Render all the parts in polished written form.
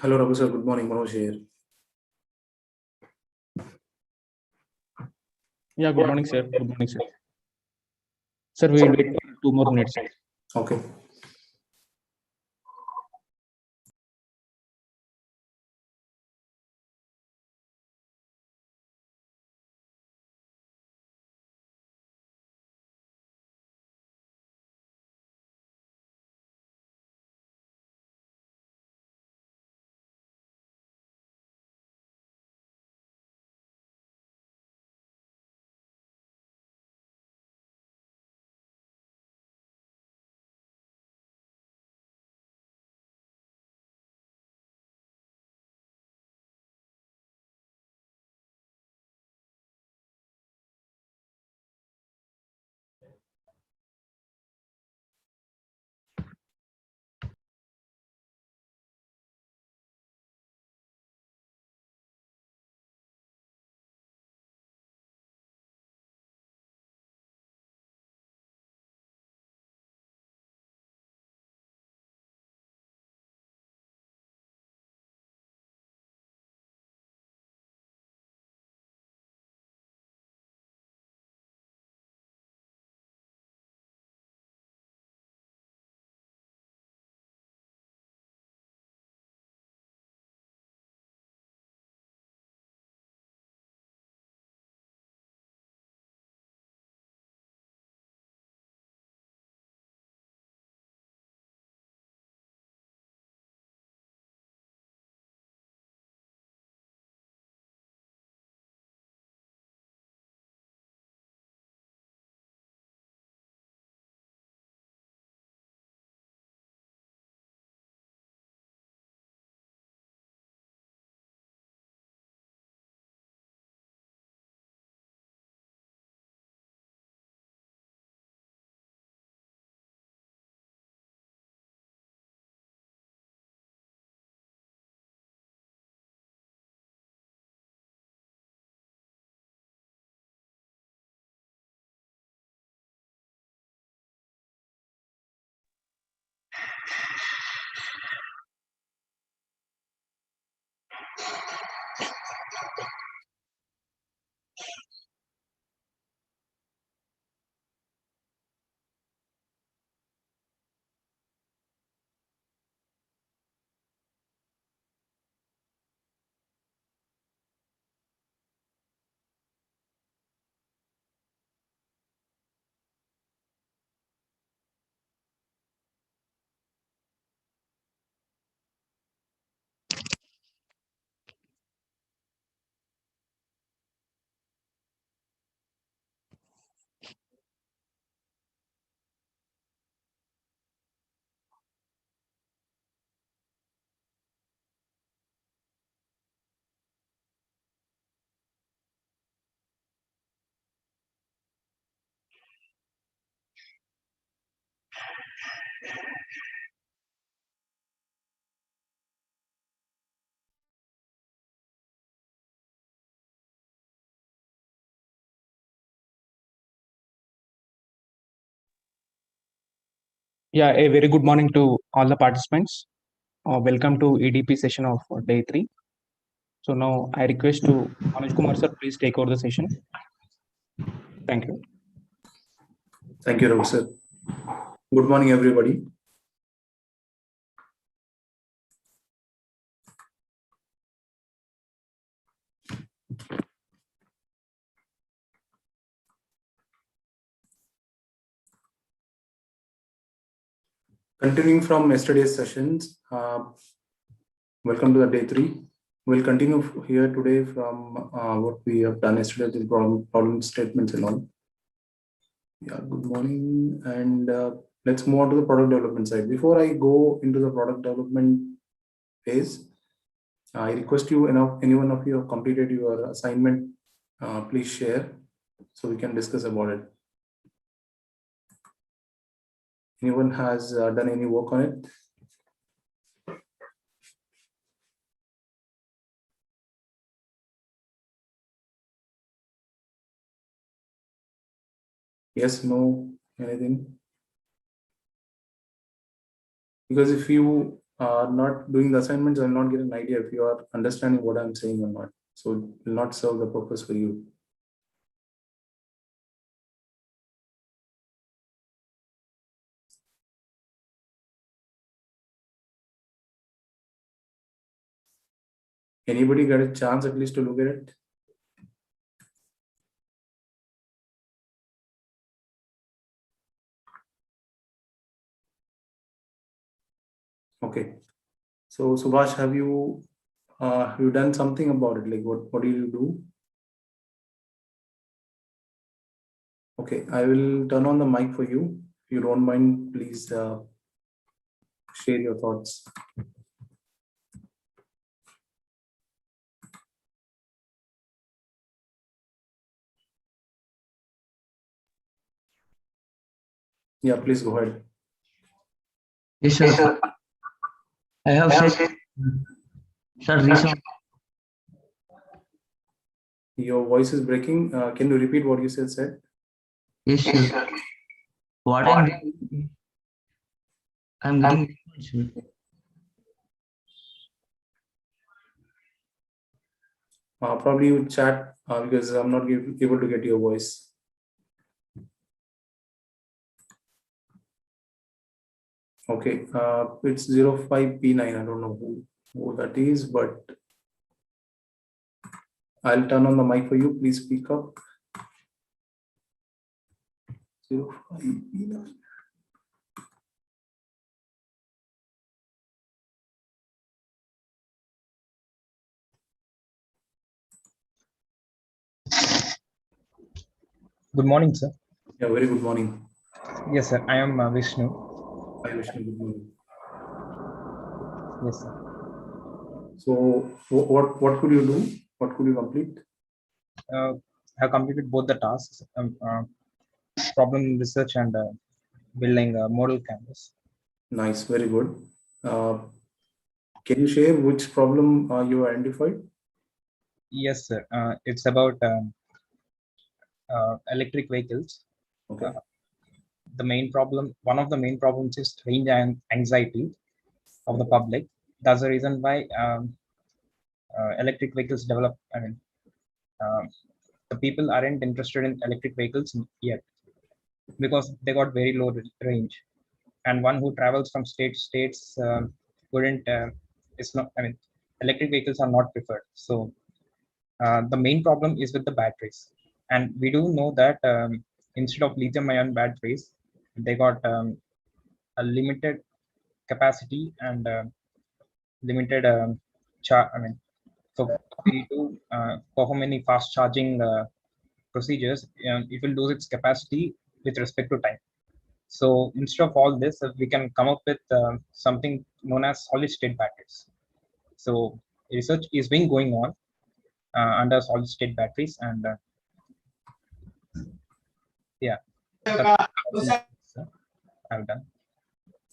Hello, Raghu sir. Good morning. Manoj here. Yeah, good morning, sir. Good morning, sir. Sir, we will wait for 2 more minutes. Okay. Yeah, a very good morning to all the participants. Welcome to EDP session of day 3. So now I request to Manoj Kumar sir, please take over the session. Thank you. Thank you, Raghu sir. Good morning, everybody. Continuing from yesterday's sessions, welcome to the day 3. We'll continue here today from what we have done yesterday, the problem statements and all. Yeah, good morning. And let's move on to the product development side. Before I go into the product development phase, I request you, anyone of you have completed your assignment, please share so we can discuss about it. Anyone has done any work on it? Yes, no, anything? Because if you are not doing the assignments, I will not get an idea if you are understanding what I'm saying or not. So it will not serve the purpose for you. Anybody got a chance at least to look at it? Okay. So Subhash, have you done something about it? Like what do you do? Okay, I will turn on the mic for you. If you don't mind, please share your thoughts. Yeah, please go ahead. Yes, sir. I have said, sir, reason. Your voice is breaking. Can you repeat what you said? Yes, sir. What I'm getting response, sir. Probably you chat because I'm not able to get your voice. Okay, it's 05P9. I don't know who that is, but I'll turn on the mic for you. Please speak up. 05P9. Good morning, sir. Yeah, very good morning. Yes, sir. I am Vishnu. Hi, Vishnu. Good morning. Yes, sir. So, what could you do? What could you complete? I have completed both the tasks, problem research and building a model canvas. Nice, very good. Can you share which problem you identified? Yes, sir. It's about electric vehicles. Okay. One of the main problems is range anxiety of the public. That's the reason why electric vehicles develop. Uh, the people aren't interested in electric vehicles yet because they got very low range, and one who travels from state to states wouldn't. It's not. Electric vehicles are not preferred. So the main problem is with the batteries, and we do know that instead of lithium-ion batteries, they got a limited capacity and limited so we do perform any fast charging procedures, it will lose its capacity with respect to time. So instead of all this, we can come up with something known as solid state batteries. So research is being going on under solid state batteries, and yeah, I've done.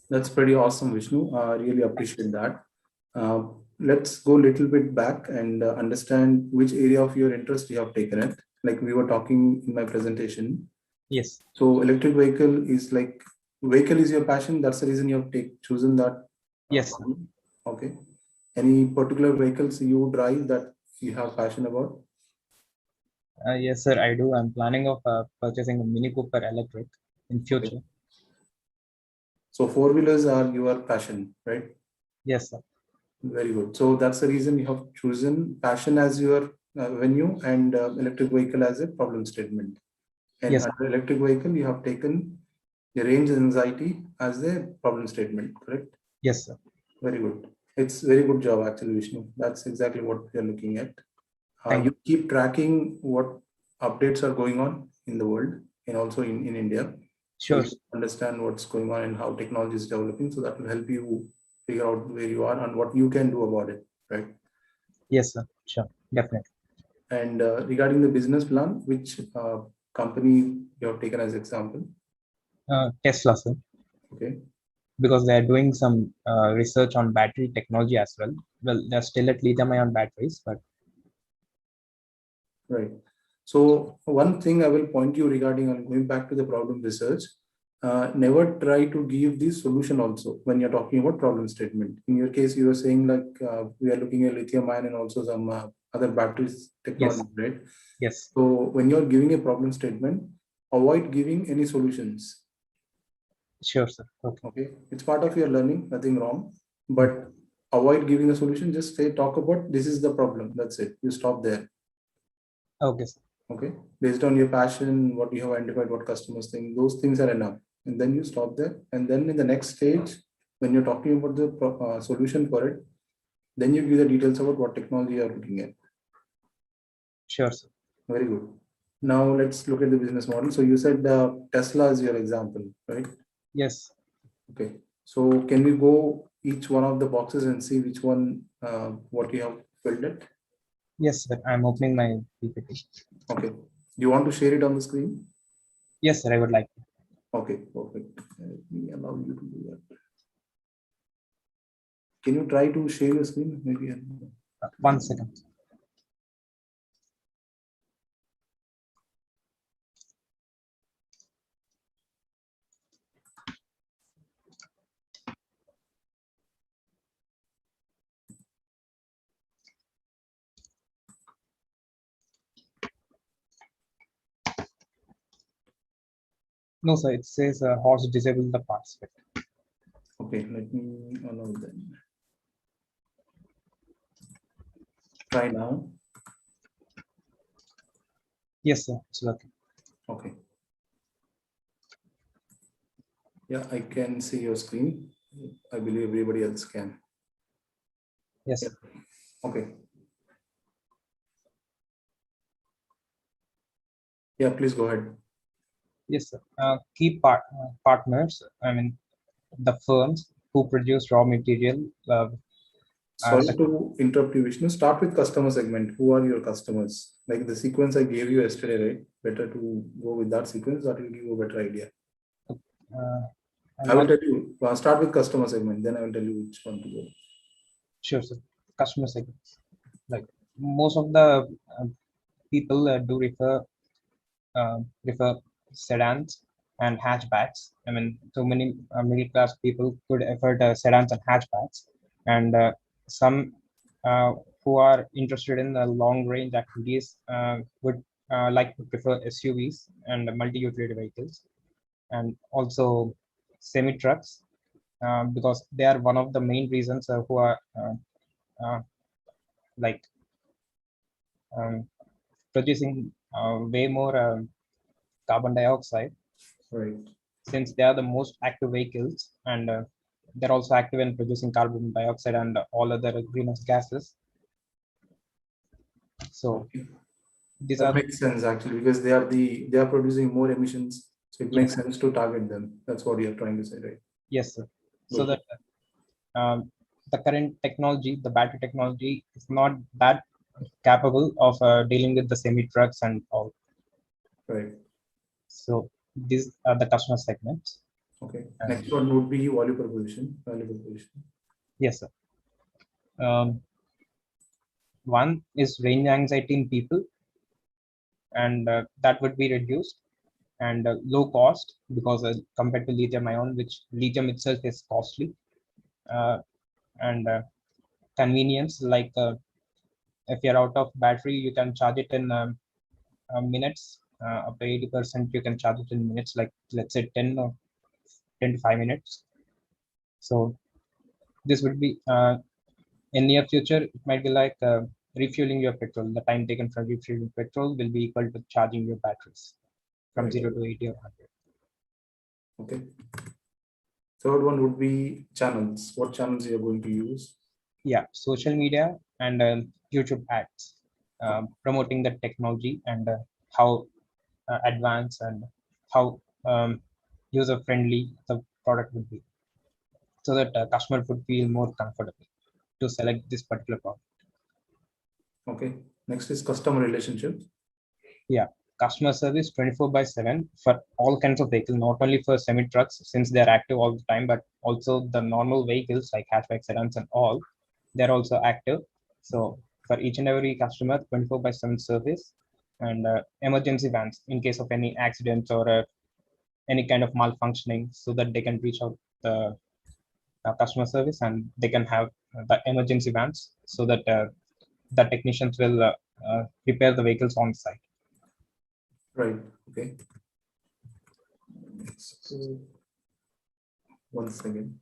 That's pretty awesome, Vishnu. I really appreciate that. Let's go a little bit back and understand which area of your interest you have taken it. Like we were talking in my presentation. Yes. So electric vehicle is your passion. That's the reason you have chosen that. Yes. Okay. Any particular vehicles you drive that you have passion about? Yes, sir, I do. I'm planning of purchasing a Mini Cooper electric in future. Okay. So four-wheelers are your passion, right? Yes, sir. Very good. So that's the reason you have chosen passion as your venue and electric vehicle as a problem statement. And yes, under electric vehicle, you have taken the range anxiety as a problem statement, correct? Yes, sir. Very good. It's very good job, actually, Vishnu. That's exactly what we are looking at. You keep tracking what updates are going on in the world and also in India. Sure. So you understand what's going on and how technology is developing. So that will help you figure out where you are and what you can do about it, right? Yes, sir. Sure. Definitely. And regarding the business plan, which company you have taken as example? Tesla, sir. Okay. Because they are doing some research on battery technology as well. Well, they're still at lithium-ion batteries, but right. So one thing I will point you regarding on going back to the problem research. never try to give the solution also when you're talking about problem statement. In your case, you were saying like we are looking at lithium ion and also some other batteries technology, right? Yes. So when you're giving a problem statement, avoid giving any solutions. Sure, sir. Okay. Okay, it's part of your learning, nothing wrong, but avoid giving a solution. Just say, talk about this is the problem. That's it. You stop there. Okay, sir. Okay, based on your passion, what you have identified, what customers think, those things are enough. And then you stop there. And then in the next stage, when you're talking about the solution for it, then you give the details about what technology you are looking at. Sure, sir. Very good. Now let's look at the business model. So you said Tesla is your example, right? Yes. Okay. So can we go each one of the boxes and see which one, what you have filled it? Yes, sir. I'm opening my PPT. Okay. Do you want to share it on the screen? Yes, sir. I would like to. Okay, perfect. Let me allow you to do that. Can you try to share your screen? Maybe. 1 second. No, sir. It says horse disable the participant. Okay, let me allow them. Try now. Yes, sir. It's working. Okay. Yeah, I can see your screen. I believe everybody else can. Yes. Yeah. Okay. Yeah, please go ahead. Yes, sir. Key partners. I mean, the firms who produce raw material. Sorry to interrupt you, Vishnu. Start with customer segment. Who are your customers? Like the sequence I gave you yesterday, right? Better to go with that sequence. That will give you a better idea. I will tell you. Start with customer segment. Then I will tell you which one to go. Sure, sir. Customer segments. Like most of the people do prefer sedans and hatchbacks. I mean, so many middle class people could afford sedans and hatchbacks, and some who are interested in the long range activities would like to prefer SUVs and multi utility vehicles, and also semi trucks because they are one of the main reasons who are uh, like um, producing way more carbon dioxide, Right. since they are the most active vehicles, and they're also active in producing carbon dioxide and all other greenhouse gases. So Okay. these That are makes sense actually because they are producing more emissions, so it makes sense to target them. That's what you're trying to say, right? yes, sir. So Good. that the current technology, the battery technology, is not that capable of dealing with the semi trucks and all. Right. So these are the customer segments. Okay. Next one would be value proposition. Value proposition. Yes, sir. One is range anxiety in people, and that would be reduced, and low cost because compared to lithium ion, which lithium itself is costly, uh, and convenience, like if you're out of battery, you can charge it in minutes. Up to 80% you can charge it in minutes, like let's say 10 or 10 to 5 minutes. So this would be in near future, it might be like refueling your petrol. The time taken from refueling petrol will be equal to charging your batteries from Right. 0 to 80 or 100. Okay. Third one would be channels. What channels you are going to use? Yeah, social media and YouTube ads, promoting the technology and how advanced and how user friendly the product would be, so that customer would feel more comfortable to select this particular product. Okay. Next is customer relationship. Yeah, customer service 24/7 for all kinds of vehicles, not only for semi trucks since they're active all the time, but also the normal vehicles like hatchback, sedans, and all. They're also active. So for each and every customer, 24/7 service, and emergency vans in case of any accidents or any kind of malfunctioning, so that they can reach out the customer service and they can have the emergency vans, so that the technicians will repair the vehicles on site. Right. Okay. So, one second.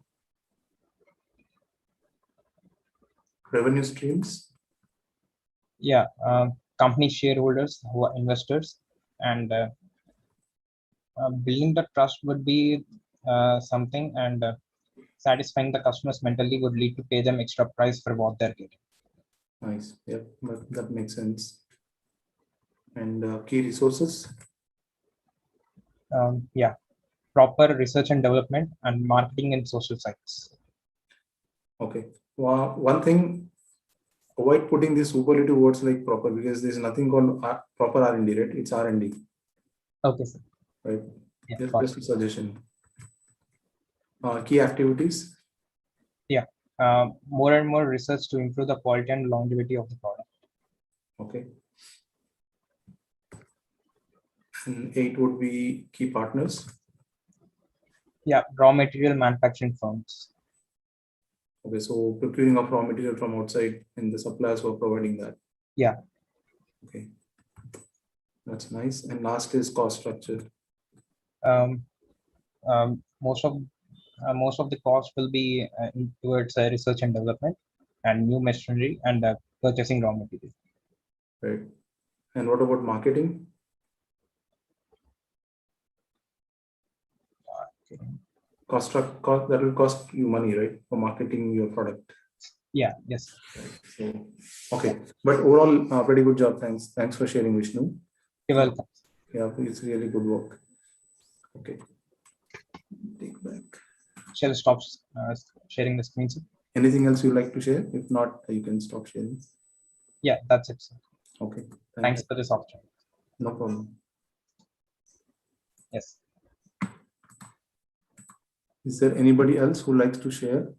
Revenue streams. Yeah, company shareholders who are investors, and building the trust would be something, and satisfying the customers mentally would lead to pay them extra price for what they're getting. Nice. Yep, that makes sense. And key resources. Yeah, proper research and development and marketing and social sites. Okay. One thing, avoid putting these superlative words like proper, because there's nothing called proper R&D, right? It's R&D. Okay, sir. Right. Yeah, Just a suggestion. Key activities. Yeah, more and more research to improve the quality and longevity of the product. Okay. And 8 would be key partners. Yeah, raw material manufacturing firms. Okay, so procuring of raw material from outside and the suppliers who are providing that. Yeah. Okay. That's nice. And last is cost structure. Most of the cost will be towards research and development and new machinery and purchasing raw material. Right. And what about marketing? Cost that will cost you money, right, for marketing your product. Yeah. Yes. So, okay, but overall, pretty good job. Thanks for sharing, Vishnu. You're welcome. Yeah, it's really good work. Okay. Take back. Shall I stop sharing the screen, sir? Anything else you'd like to share? If not, you can stop sharing. Yeah, that's it, sir. Okay. Thanks for this opportunity. No problem. Yes. Is there anybody else who likes to share?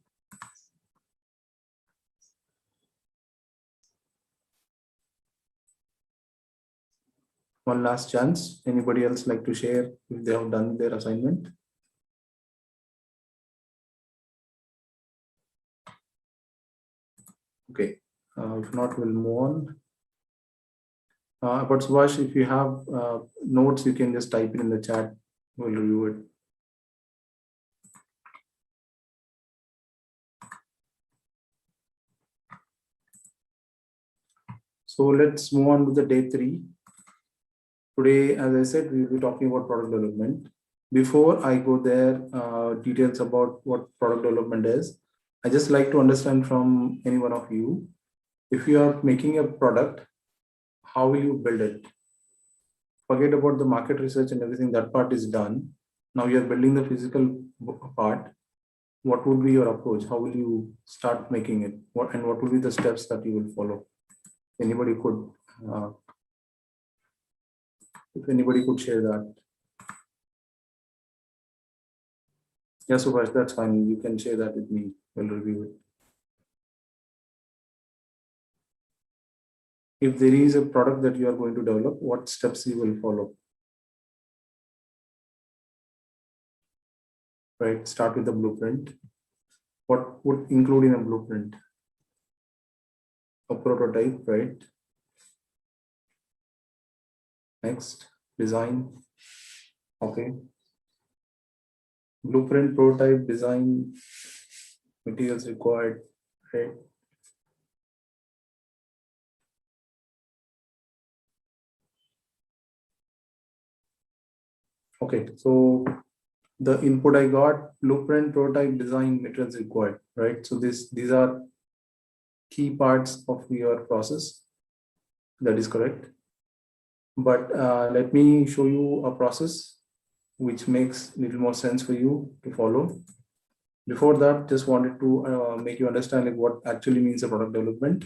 One last chance. Anybody else like to share if they have done their assignment? Okay. If not, we'll move on. But Subhash, if you have notes, you can just type it in the chat. We'll review it. So let's move on to the day 3. Today, as I said, we will be talking about product development. Before I go there, details about what product development is, I just like to understand from any one of you, if you are making a product, how will you build it? Forget about the market research and everything, that part is done. Now you are building the physical part. What would be your approach? How will you start making it? What will be the steps that you will follow? Anybody could, if anybody could share that. Yeah, Subhash, that's fine. You can share that with me. We'll review it. If there is a product that you are going to develop, what steps you will follow? Right, start with the blueprint. What would include in a blueprint? A prototype, right? Next, design. Okay. Blueprint, prototype, design, materials required, right? Okay, so the input I got: blueprint, prototype, design, materials required, right? So these are key parts of your process. That is correct. But let me show you a process which makes a little more sense for you to follow. Before that, just wanted to make you understand like what actually means a product development.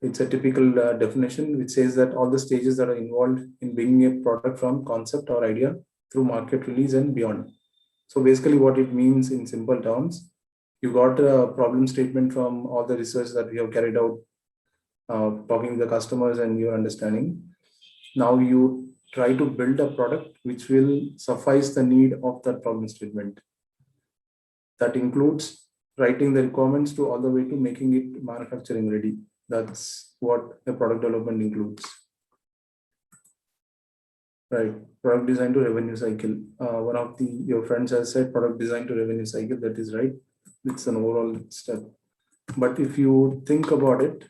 It's a typical definition which says that all the stages that are involved in bringing a product from concept or idea through market release and beyond. So basically what it means in simple terms, you got a problem statement from all the research that we have carried out, talking to the customers and your understanding. Now you try to build a product which will suffice the need of that problem statement. That includes writing the requirements to all the way to making it manufacturing ready. That's what a product development includes. Right, product design to revenue cycle. One of your friends has said product design to revenue cycle. That is right. It's an overall step. But if you think about it,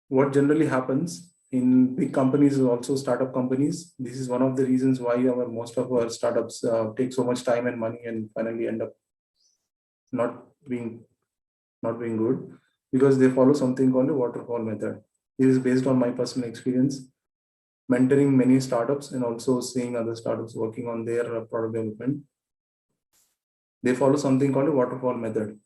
what generally happens in big companies and also startup companies, this is one of the reasons why most of our startups take so much time and money and finally end up not being good, because they follow something called a waterfall method. This is based on my personal experience, mentoring many startups and also seeing other startups working on their product development. They follow something called a waterfall method.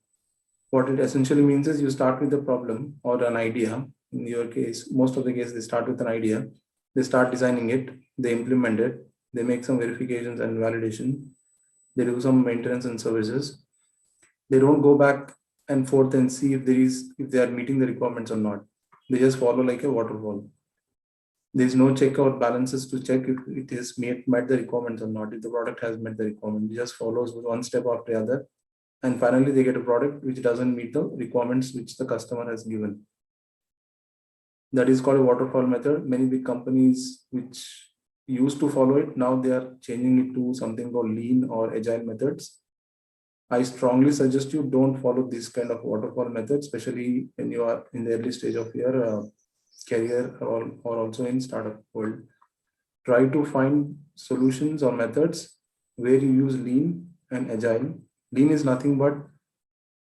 What it essentially means is you start with a problem or an idea. In your case, most of the cases, they start with an idea. They start designing it, they implement it, they make some verifications and validation. They do some maintenance and services. They don't go back and forth and see if they are meeting the requirements or not. They just follow like a waterfall. There's no checkout balances to check if it is met the requirements or not, if the product has met the requirement. It just follows one step after the other. And finally, they get a product which doesn't meet the requirements which the customer has given. That is called a waterfall method. Many big companies which used to follow it, now they are changing it to something called lean or agile methods. I strongly suggest you don't follow this kind of waterfall method, especially when you are in the early stage of your career or also in startup world. Try to find solutions or methods where you use lean and agile. Lean is nothing but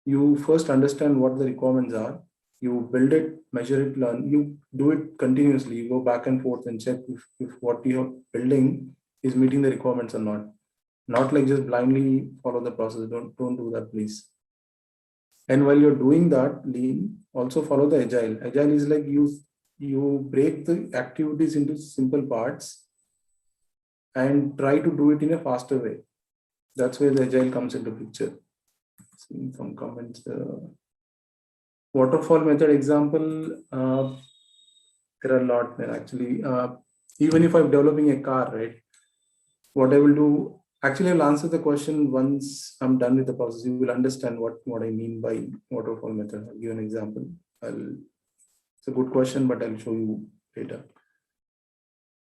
you first understand what the requirements are, you build it, measure it, learn, you do it continuously, you go back and forth and check if what you're building is meeting the requirements or not. Not like just blindly follow the process. Don't do that, please. And while you're doing that, lean, also follow the agile. Agile is like you break the activities into simple parts and try to do it in a faster way. That's where the agile comes into picture. Seeing some comments. Waterfall method example, there are a lot there actually. Even if I'm developing a car, right? What I will do, actually I'll answer the question once I'm done with the process. You will understand what I mean by waterfall method. I'll give an example. It's a good question, but I'll show you later.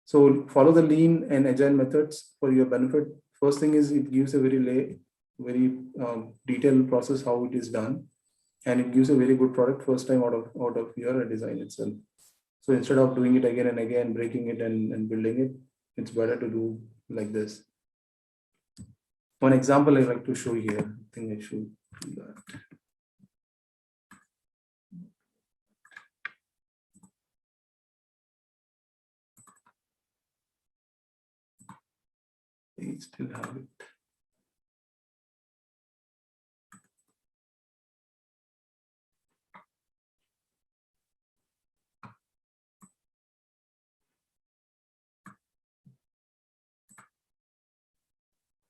So follow the lean and agile methods for your benefit. First thing is it gives a very detailed process how it is done, and it gives a very good product first time out of your design itself. So instead of doing it again and again, breaking it and building it, it's better to do like this. One example I'd like to show here. I think I should do that. I still have it.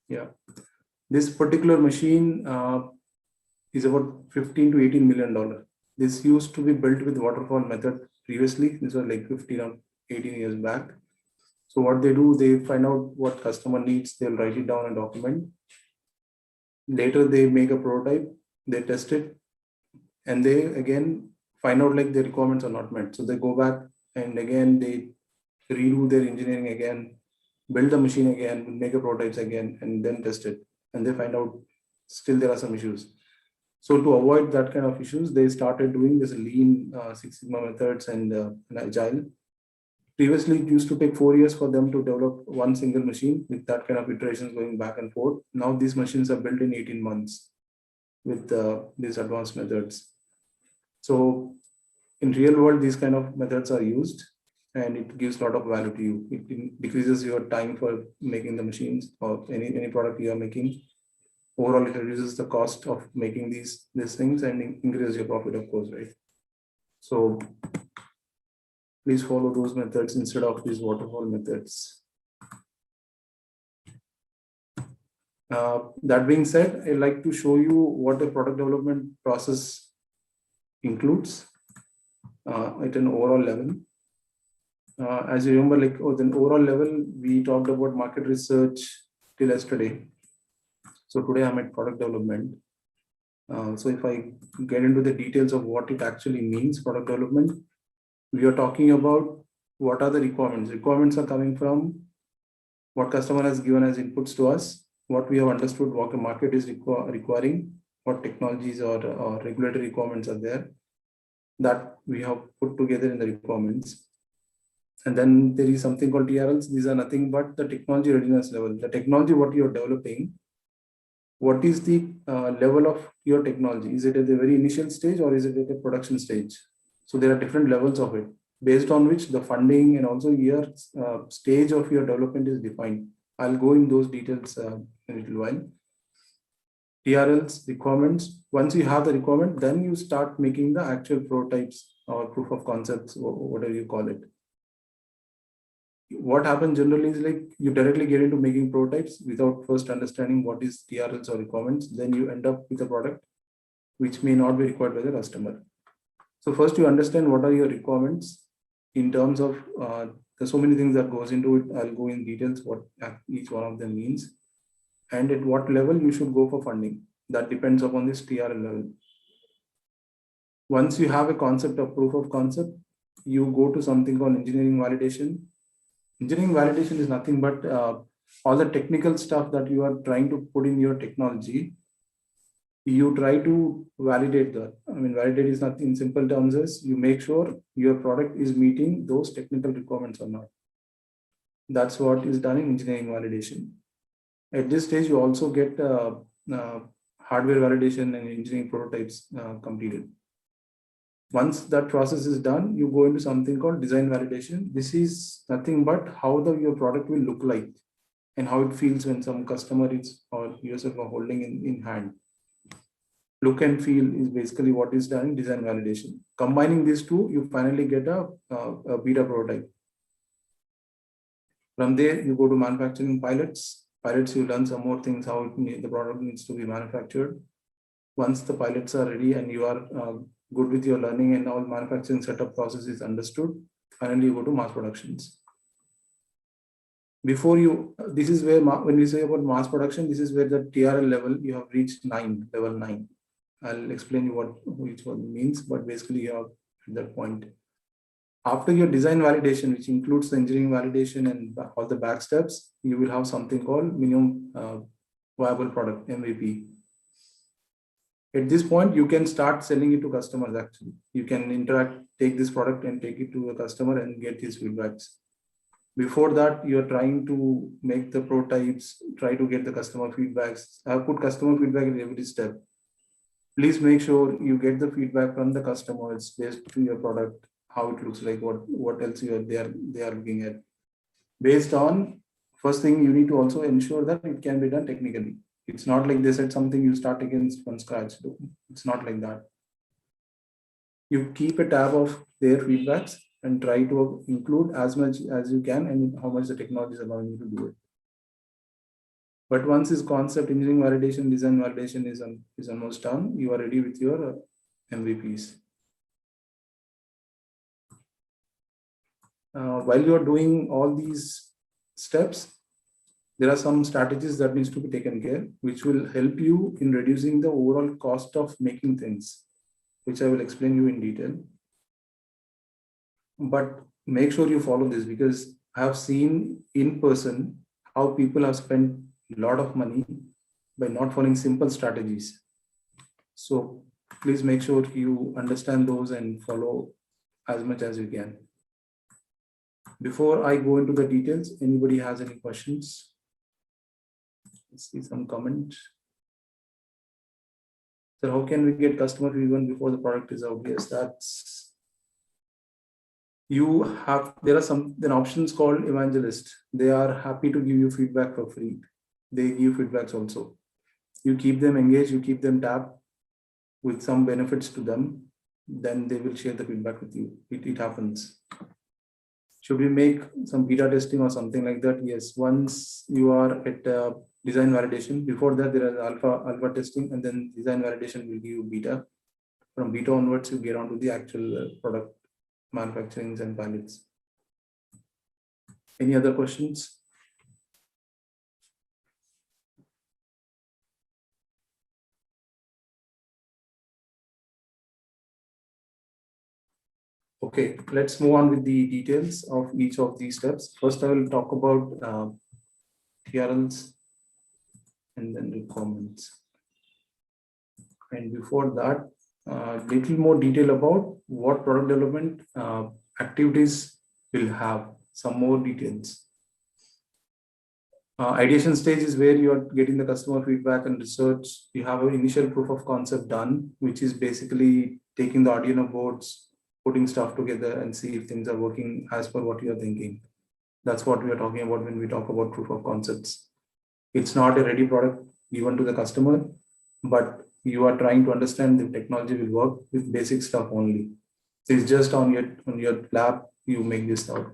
Yeah, this particular machine is about $15 to $18 million. This used to be built with waterfall method previously. This was like 15 or 18 years back. So what they do, they find out what customer needs, they'll write it down in a document. Later they make a prototype, they test it, and they again find out like the requirements are not met. So they go back and again they redo their engineering again, build the machine again, make a prototypes again, and then test it. And they find out still there are some issues. So to avoid that kind of issues, they started doing this lean Six Sigma methods and agile. Previously, it used to take 4 years for them to develop one single machine with that kind of iterations going back and forth. Now these machines are built in 18 months with these advanced methods. So in real world, these kind of methods are used and it gives a lot of value to you. It decreases your time for making the machines or any product you are making. Overall, it reduces the cost of making these things and increases your profit, of course, right? So please follow those methods instead of these waterfall methods. That being said, I'd like to show you what a product development process includes at an overall level. As you remember, like the overall level, we talked about market research till yesterday. So today I'm at product development. So if I get into the details of what it actually means, product development, we are talking about what are the requirements. Requirements are coming from what customer has given as inputs to us, what we have understood, what the market is requiring, what technologies or regulatory requirements are there that we have put together in the requirements. And then there is something called TRLs. These are nothing but the technology readiness level. The technology what you are developing, what is the level of your technology? Is it at the very initial stage or is it at the production stage? So there are different levels of it, based on which the funding and also your stage of your development is defined. I'll go in those details in a little while. TRLs, requirements. Once you have the requirement, then you start making the actual prototypes or proof of concepts, or whatever you call it. What happens generally is like you directly get into making prototypes without first understanding what is TRLs or requirements. Then you end up with a product which may not be required by the customer. So first you understand what are your requirements in terms of there's so many things that goes into it. I'll go in details what each one of them means and at what level you should go for funding. That depends upon this TRL level. Once you have a concept of proof of concept, you go to something called engineering validation. Engineering validation is nothing but all the technical stuff that you are trying to put in your technology. You try to validate that. I mean, validate is nothing in simple terms as you make sure your product is meeting those technical requirements or not. That's what is done in engineering validation. At this stage, you also get hardware validation and engineering prototypes completed. Once that process is done, you go into something called design validation. This is nothing but how your product will look like and how it feels when some customer is or yourself are holding in hand. Look and feel is basically what is done in design validation. Combining these two, you finally get a beta prototype. From there, you go to manufacturing pilots. Pilots, you learn some more things, how the product needs to be manufactured. Once the pilots are ready and you are good with your learning and all manufacturing setup process is understood, finally you go to mass productions. Before you, this is where when we say about mass production, this is where the TRL level you have reached level 9. I'll explain you what each one means, but basically you have at that point. After your design validation, which includes the engineering validation and all the back steps, you will have something called minimum viable product, MVP. At this point, you can start selling it to customers actually. You can take this product and take it to a customer and get his feedbacks. Before that, you're trying to make the prototypes, try to get the customer feedbacks. I've put customer feedback in every step. Please make sure you get the feedback from the customers based to your product, how it looks like, what else they are looking at. Based on, first thing you need to also ensure that it can be done technically. It's not like they said something you start again from scratch. It's not like that. You keep a tab of their feedbacks and try to include as much as you can and how much the technology is allowing you to do it. But once this concept, engineering validation, design validation is almost done, you are ready with your MVPs. While you are doing all these steps, there are some strategies that needs to be taken care, which will help you in reducing the overall cost of making things, which I will explain you in detail. But make sure you follow this, because I have seen in person how people have spent a lot of money by not following simple strategies. So please make sure you understand those and follow as much as you can. Before I go into the details, anybody has any questions? Let's see some comments. So how can we get customer feedback before the product is out? Yes, that's, there are some options called evangelist. They are happy to give you feedback for free. They give feedbacks also. You keep them engaged, you keep them tapped with some benefits to them, then they will share the feedback with you. It happens. Should we make some beta testing or something like that? Yes, once you are at design validation, before that there is alpha testing, and then design validation will give you beta. From beta onwards, you get onto the actual product manufacturing and pilots. Any other questions? Okay, let's move on with the details of each of these steps. First, I will talk about TRLs and then requirements. And before that, little more detail about what product development activities will have, some more details. Ideation stage is where you are getting the customer feedback and research. You have an initial proof of concept done, which is basically taking the Arduino boards, putting stuff together and see if things are working as per what you are thinking. That's what we are talking about when we talk about proof of concepts. It's not a ready product given to the customer, but you are trying to understand the technology will work with basic stuff only. It's just on your lab, you make this stuff.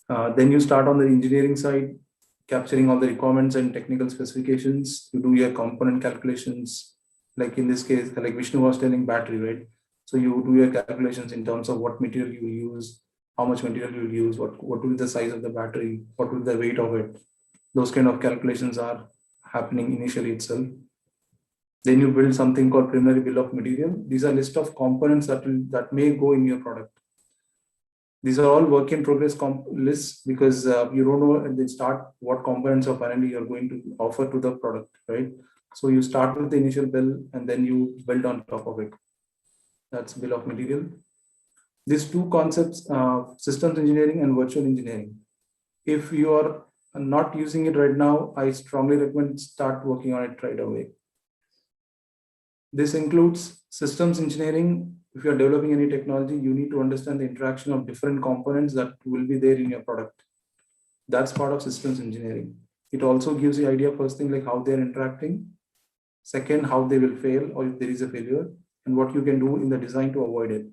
Then you start on the engineering side, capturing all the requirements and technical specifications. You do your component calculations, like in this case, like Vishnu was telling battery, right? So you do your calculations in terms of what material you use, how much material you will use, what will be the size of the battery, what will be the weight of it. Those kind of calculations are happening initially itself. Then you build something called preliminary bill of material. These are list of components that may go in your product. These are all work in progress lists because you don't know at the start what components or finally you're going to offer to the product, right? So you start with the initial bill and then you build on top of it. That's bill of material. These two concepts, systems engineering and virtual engineering. If you are not using it right now, I strongly recommend start working on it right away. This includes systems engineering. If you are developing any technology, you need to understand the interaction of different components that will be there in your product. That's part of systems engineering. It also gives you idea, first thing, like how they're interacting. Second, how they will fail or if there is a failure and what you can do in the design to avoid it.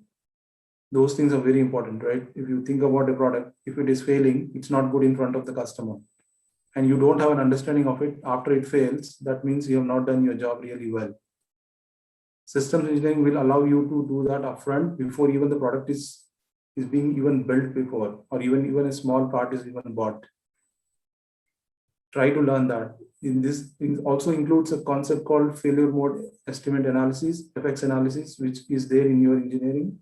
Those things are very important, right? If you think about a product, if it is failing, it's not good in front of the customer and you don't have an understanding of it after it fails, that means you have not done your job really well. Systems engineering will allow you to do that upfront before even the product is being even built before, or even a small part is even bought. Try to learn that. In this, it also includes a concept called failure mode estimate analysis, effects analysis, which is there in your engineering.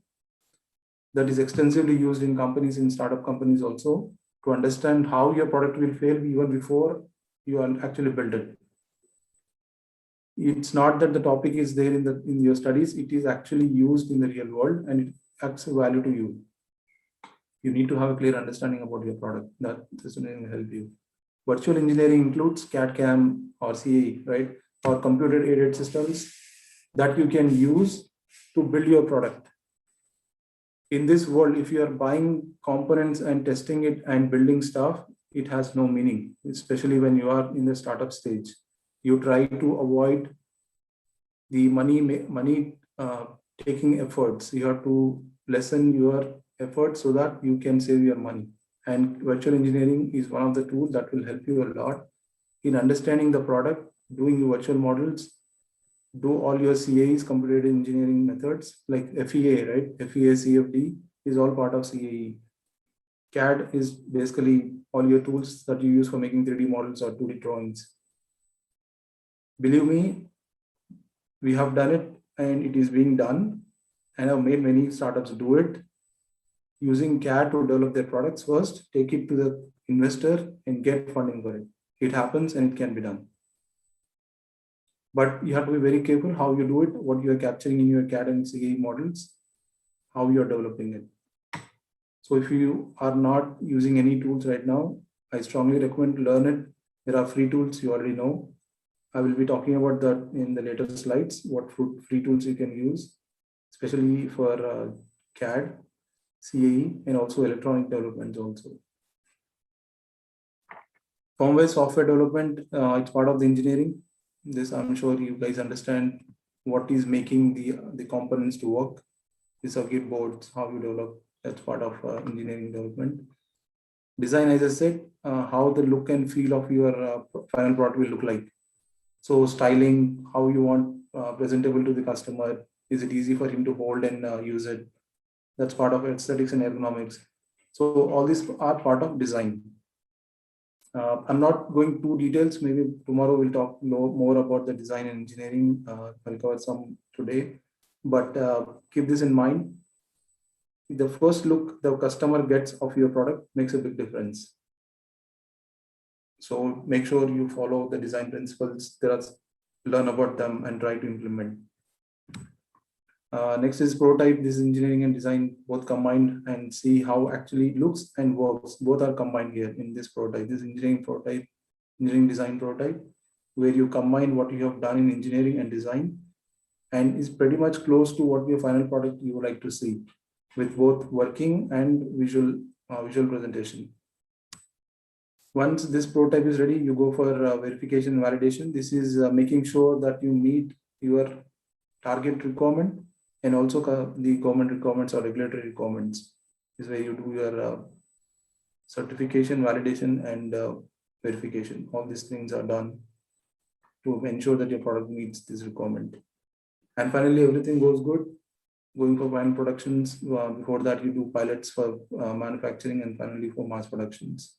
That is extensively used in companies, in startup companies also, to understand how your product will fail even before you actually build it. It's not that the topic is there in your studies, it is actually used in the real world and it adds value to you. You need to have a clear understanding about your product. That this will help you. Virtual engineering includes CAD/CAM or CAE, right? Or computer aided systems that you can use to build your product. In this world, if you are buying components and testing it and building stuff, it has no meaning, especially when you are in the startup stage. You try to avoid the money taking efforts. You have to lessen your efforts so that you can save your money. And virtual engineering is one of the tools that will help you a lot in understanding the product, doing your virtual models, do all your CAEs, computer engineering methods, like FEA, right? FEA, CFD is all part of CAE. CAD is basically all your tools that you use for making 3D models or 2D drawings. Believe me, we have done it and it is being done, and I've made many startups do it using CAD to develop their products first, take it to the investor and get funding for it. It happens and it can be done. But you have to be very careful how you do it, what you are capturing in your CAD and CAE models, how you are developing it. So if you are not using any tools right now, I strongly recommend to learn it. There are free tools you already know. I will be talking about that in the later slides, what free tools you can use, especially for CAD, CAE, and also electronic development also. Firmware software development, it's part of the engineering. This, I'm sure you guys understand what is making the components to work, the circuit boards, how you develop, that's part of engineering development. Design, as I said, how the look and feel of your final product will look like. So styling, how you want presentable to the customer. Is it easy for him to hold and use it? That's part of aesthetics and ergonomics. So all these are part of design. I'm not going to details. Maybe tomorrow we'll talk more about the design and engineering. I'll cover some today, but keep this in mind. The first look the customer gets of your product makes a big difference. So make sure you follow the design principles. Learn about them and try to implement. Next is prototype. This is engineering and design both combined, and see how actually looks and works. Both are combined here in this prototype. This engineering prototype, engineering design prototype, where you combine what you have done in engineering and design, and is pretty much close to what your final product you would like to see, with both working and visual presentation. Once this prototype is ready, you go for verification and validation. This is making sure that you meet your target requirement and also the government requirements or regulatory requirements. This is where you do your certification, validation, and verification. All these things are done to ensure that your product meets this requirement. And finally, everything goes good, going for final productions. Before that, you do pilots for manufacturing, and finally for mass productions.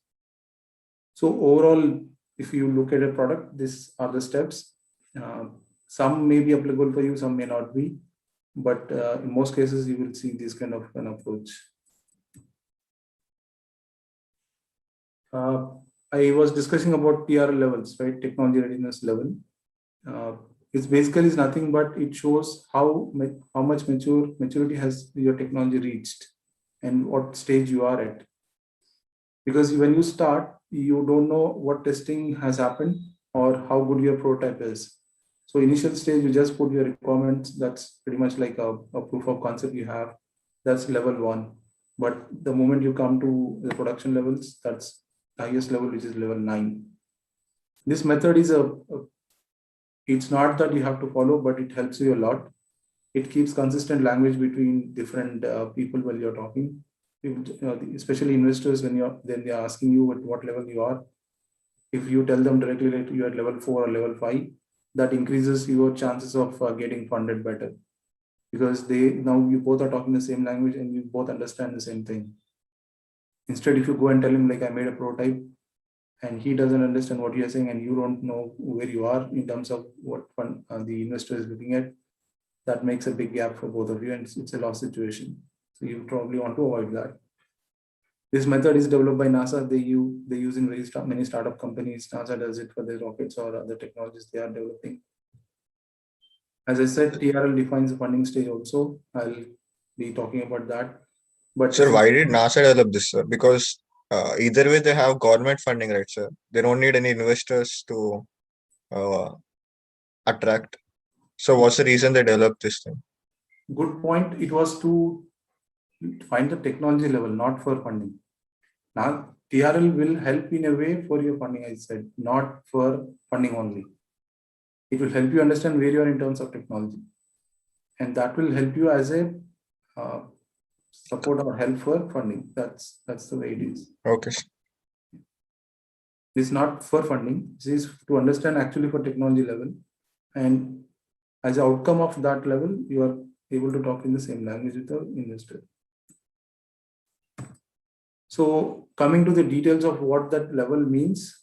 So overall, if you look at a product, these are the steps. Some may be applicable for you, some may not be, but in most cases, you will see this kind of an approach. I was discussing about TRL levels, right? Technology readiness level. It's basically is nothing but it shows how much maturity has your technology reached and what stage you are at. Because when you start, you don't know what testing has happened or how good your prototype is. So initial stage, you just put your requirements. That's pretty much like a proof of concept you have. That's level 1. But the moment you come to the production levels, that's the highest level, which is level 9. This method is it's not that you have to follow, but it helps you a lot. It keeps consistent language between different people while you're talking. Especially investors, when they're asking you at what level you are. If you tell them directly that you're at level 4 or level 5, that increases your chances of getting funded better, because now you both are talking the same language and you both understand the same thing. Instead, if you go and tell him like I made a prototype and he doesn't understand what you're saying and you don't know where you are in terms of what fund the investor is looking at, that makes a big gap for both of you, and it's a loss situation. So you probably want to avoid that. This method is developed by NASA. They use in many startup companies. NASA does it for their rockets or other technologies they are developing. As I said, TRL defines the funding stage also. I'll be talking about that. But sir, why did NASA develop this, sir? Because either way they have government funding, right, sir? They don't need any investors to attract. So what's the reason they developed this thing? Good point. It was to find the technology level, not for funding. Now, TRL will help in a way for your funding, I said, not for funding only. It will help you understand where you are in terms of technology. And that will help you as a support or help for funding. That's the way it is. Okay. This is not for funding. This is to understand actually for technology level. And as an outcome of that level, you are able to talk in the same language with the investor. So coming to the details of what that level means,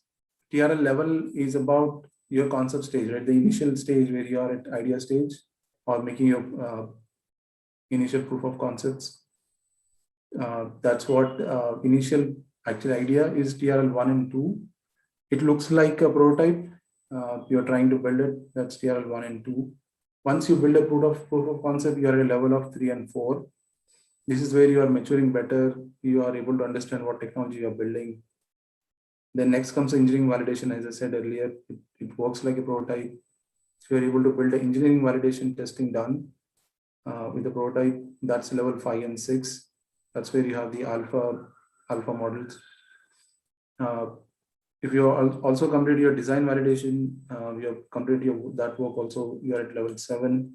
TRL level is about your concept stage, right? The initial stage where you are at idea stage or making your initial proof of concepts. That's what initial actual idea is. TRL 1 and 2. It looks like a prototype. You're trying to build it. That's TRL 1 and 2. Once you build a proof of concept, you are at a level of 3 and 4. This is where you are maturing better. You are able to understand what technology you are building. Then next comes engineering validation. As I said earlier, it works like a prototype. So you're able to build the engineering validation testing done with the prototype. That's level 5 and 6. That's where you have the alpha models. If you also complete your design validation, you have completed that work also, you are at level 7.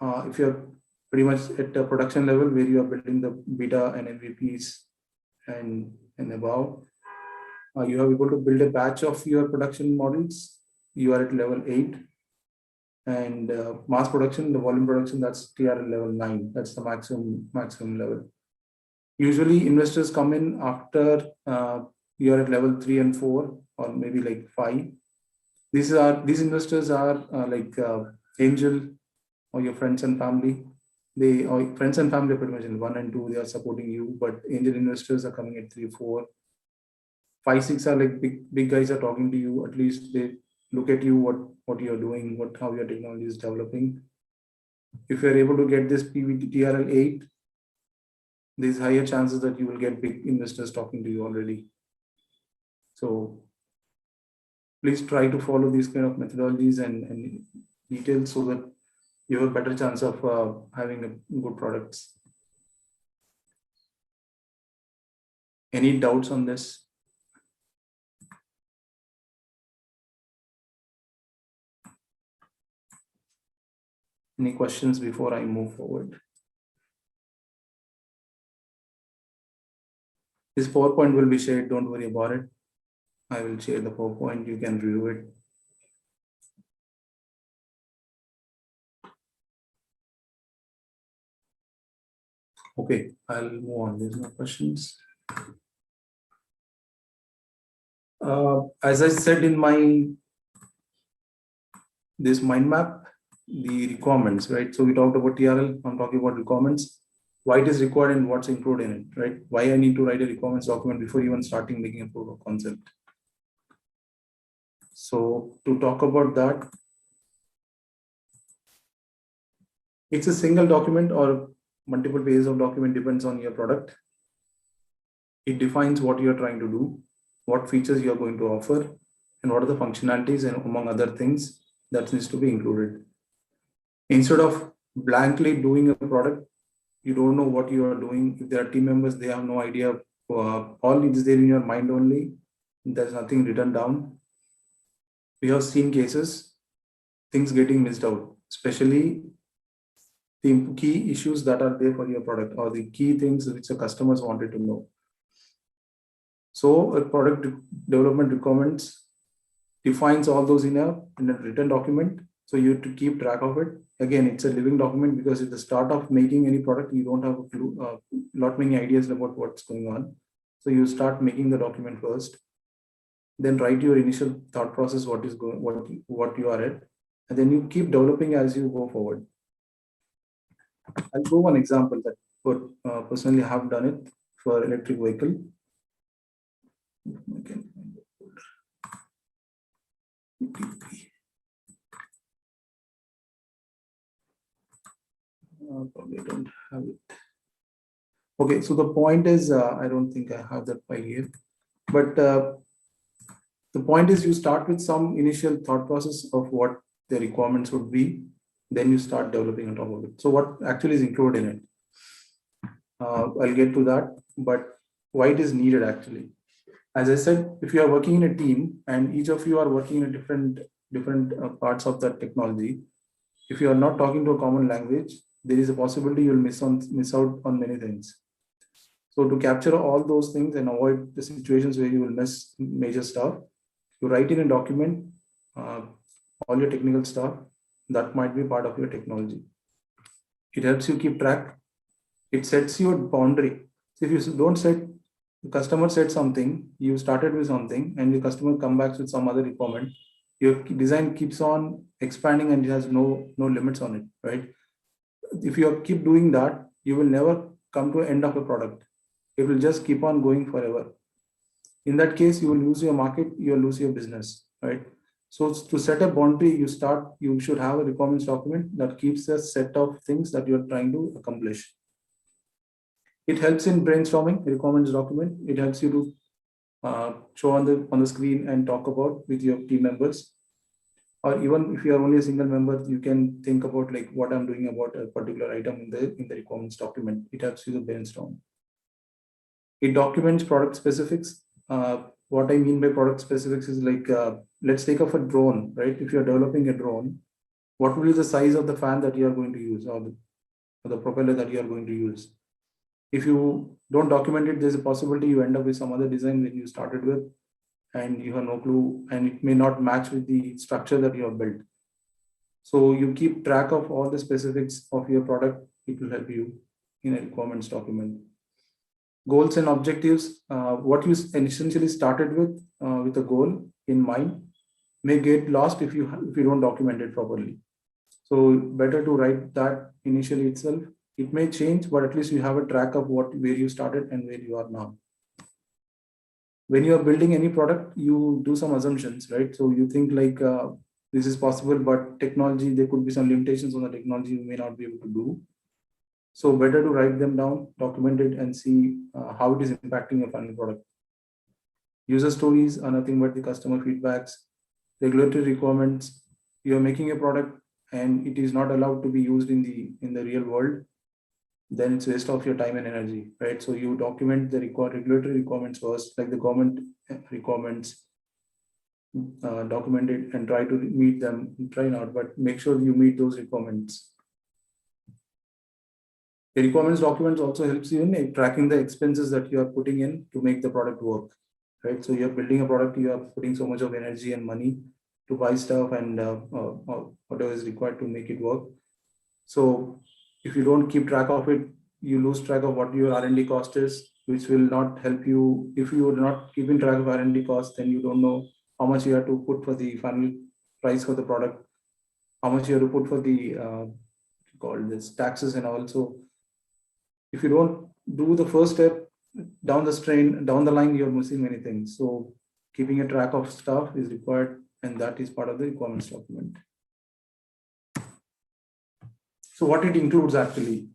If you're pretty much at a production level where you are building the beta and MVPs and above, you are able to build a batch of your production models. You are at level 8. And mass production, the volume production, that's TRL level 9. That's the maximum level. Usually investors come in after you're at level 3 and 4, or maybe like 5. These investors are angel or your friends and family. Friends and family pretty much in 1 and 2, they are supporting you, but angel investors are coming at 3, 4. 5, 6 are like big guys are talking to you. At least they look at you, what you're doing, how your technology is developing. If you're able to get this TRL 8, there's higher chances that you will get big investors talking to you already. So please try to follow these kind of methodologies and details so that you have a better chance of having good products. Any doubts on this? Any questions before I move forward? This PowerPoint will be shared, don't worry about it. I will share the PowerPoint, you can review it. Okay, I'll move on, there's no questions. As I said in this mind map, the requirements, right? So we talked about TRL, I'm talking about requirements, why it is required and what's included in it, right? Why I need to write a requirements document before even starting making a proof of concept. So to talk about that, it's a single document or multiple pages of document, depends on your product. It defines what you're trying to do, what features you're going to offer, and what are the functionalities, and among other things that needs to be included. Instead of blankly doing a product, you don't know what you are doing. If there are team members, they have no idea. All it is there in your mind only. There's nothing written down. We have seen cases, things getting missed out, especially the key issues that are there for your product or the key things which the customers wanted to know. So a product development requirements defines all those in a written document. So you have to keep track of it. Again, it's a living document because at the start of making any product, you don't have a clue, not many ideas about what's going on. So you start making the document first, then write your initial thought process, what you are at, and then you keep developing as you go forward. I'll go one example that personally I have done it for electric vehicle. Probably don't have it. Okay, so the point is, I don't think I have that file here, but the point is you start with some initial thought process of what the requirements would be, then you start developing on top of it. So what actually is included in it? I'll get to that, but why it is needed actually. As I said, if you are working in a team and each of you are working in different parts of that technology, if you are not talking to a common language, there is a possibility you will miss out on many things. So to capture all those things and avoid the situations where you will miss major stuff, you write in a document all your technical stuff that might be part of your technology. It helps you keep track. It sets you a boundary. So if you don't set, the customer said something, you started with something, and the customer come back with some other requirement, your design keeps on expanding and it has no limits on it, right? If you keep doing that, you will never come to an end of a product. It will just keep on going forever. In that case, you will lose your market, you will lose your business, right? So to set a boundary, you should have a requirements document that keeps a set of things that you're trying to accomplish. It helps in brainstorming, requirements document. It helps you to show on the screen and talk about with your team members. Or even if you are only a single member, you can think about like what I'm doing about a particular item in the requirements document. It helps you to brainstorm. It documents product specifics. What I mean by product specifics is like, let's take off a drone, right? If you're developing a drone, what will be the size of the fan that you are going to use, or the propeller that you are going to use? If you don't document it, there's a possibility you end up with some other design that you started with and you have no clue, and it may not match with the structure that you have built. So you keep track of all the specifics of your product. It will help you in a requirements document. Goals and objectives, what you essentially started with a goal in mind may get lost if you don't document it properly. So better to write that initially itself. It may change, but at least you have a track of where you started and where you are now. When you are building any product, you do some assumptions, right? So you think like this is possible, but technology, there could be some limitations on the technology you may not be able to do. So better to write them down, document it, and see how it is impacting your final product. User stories are nothing but the customer feedbacks, regulatory requirements. You are making a product and it is not allowed to be used in the real world, then it's waste of your time and energy, right? So you document the regulatory requirements first, like the government requirements, document it and try to meet them. Try not, but make sure you meet those requirements. The requirements documents also helps you in tracking the expenses that you are putting in to make the product work, right? So you're building a product, you are putting so much of energy and money to buy stuff and whatever is required to make it work. So if you don't keep track of it, you lose track of what your R&D cost is, which will not help you. If you are not keeping track of R&D cost, then you don't know how much you have to put for the final price for the product, how much you have to put for the called this taxes and also. If you don't do the first step down the line, you're missing many things. So keeping a track of stuff is required, and that is part of the requirements document. So what it includes actually,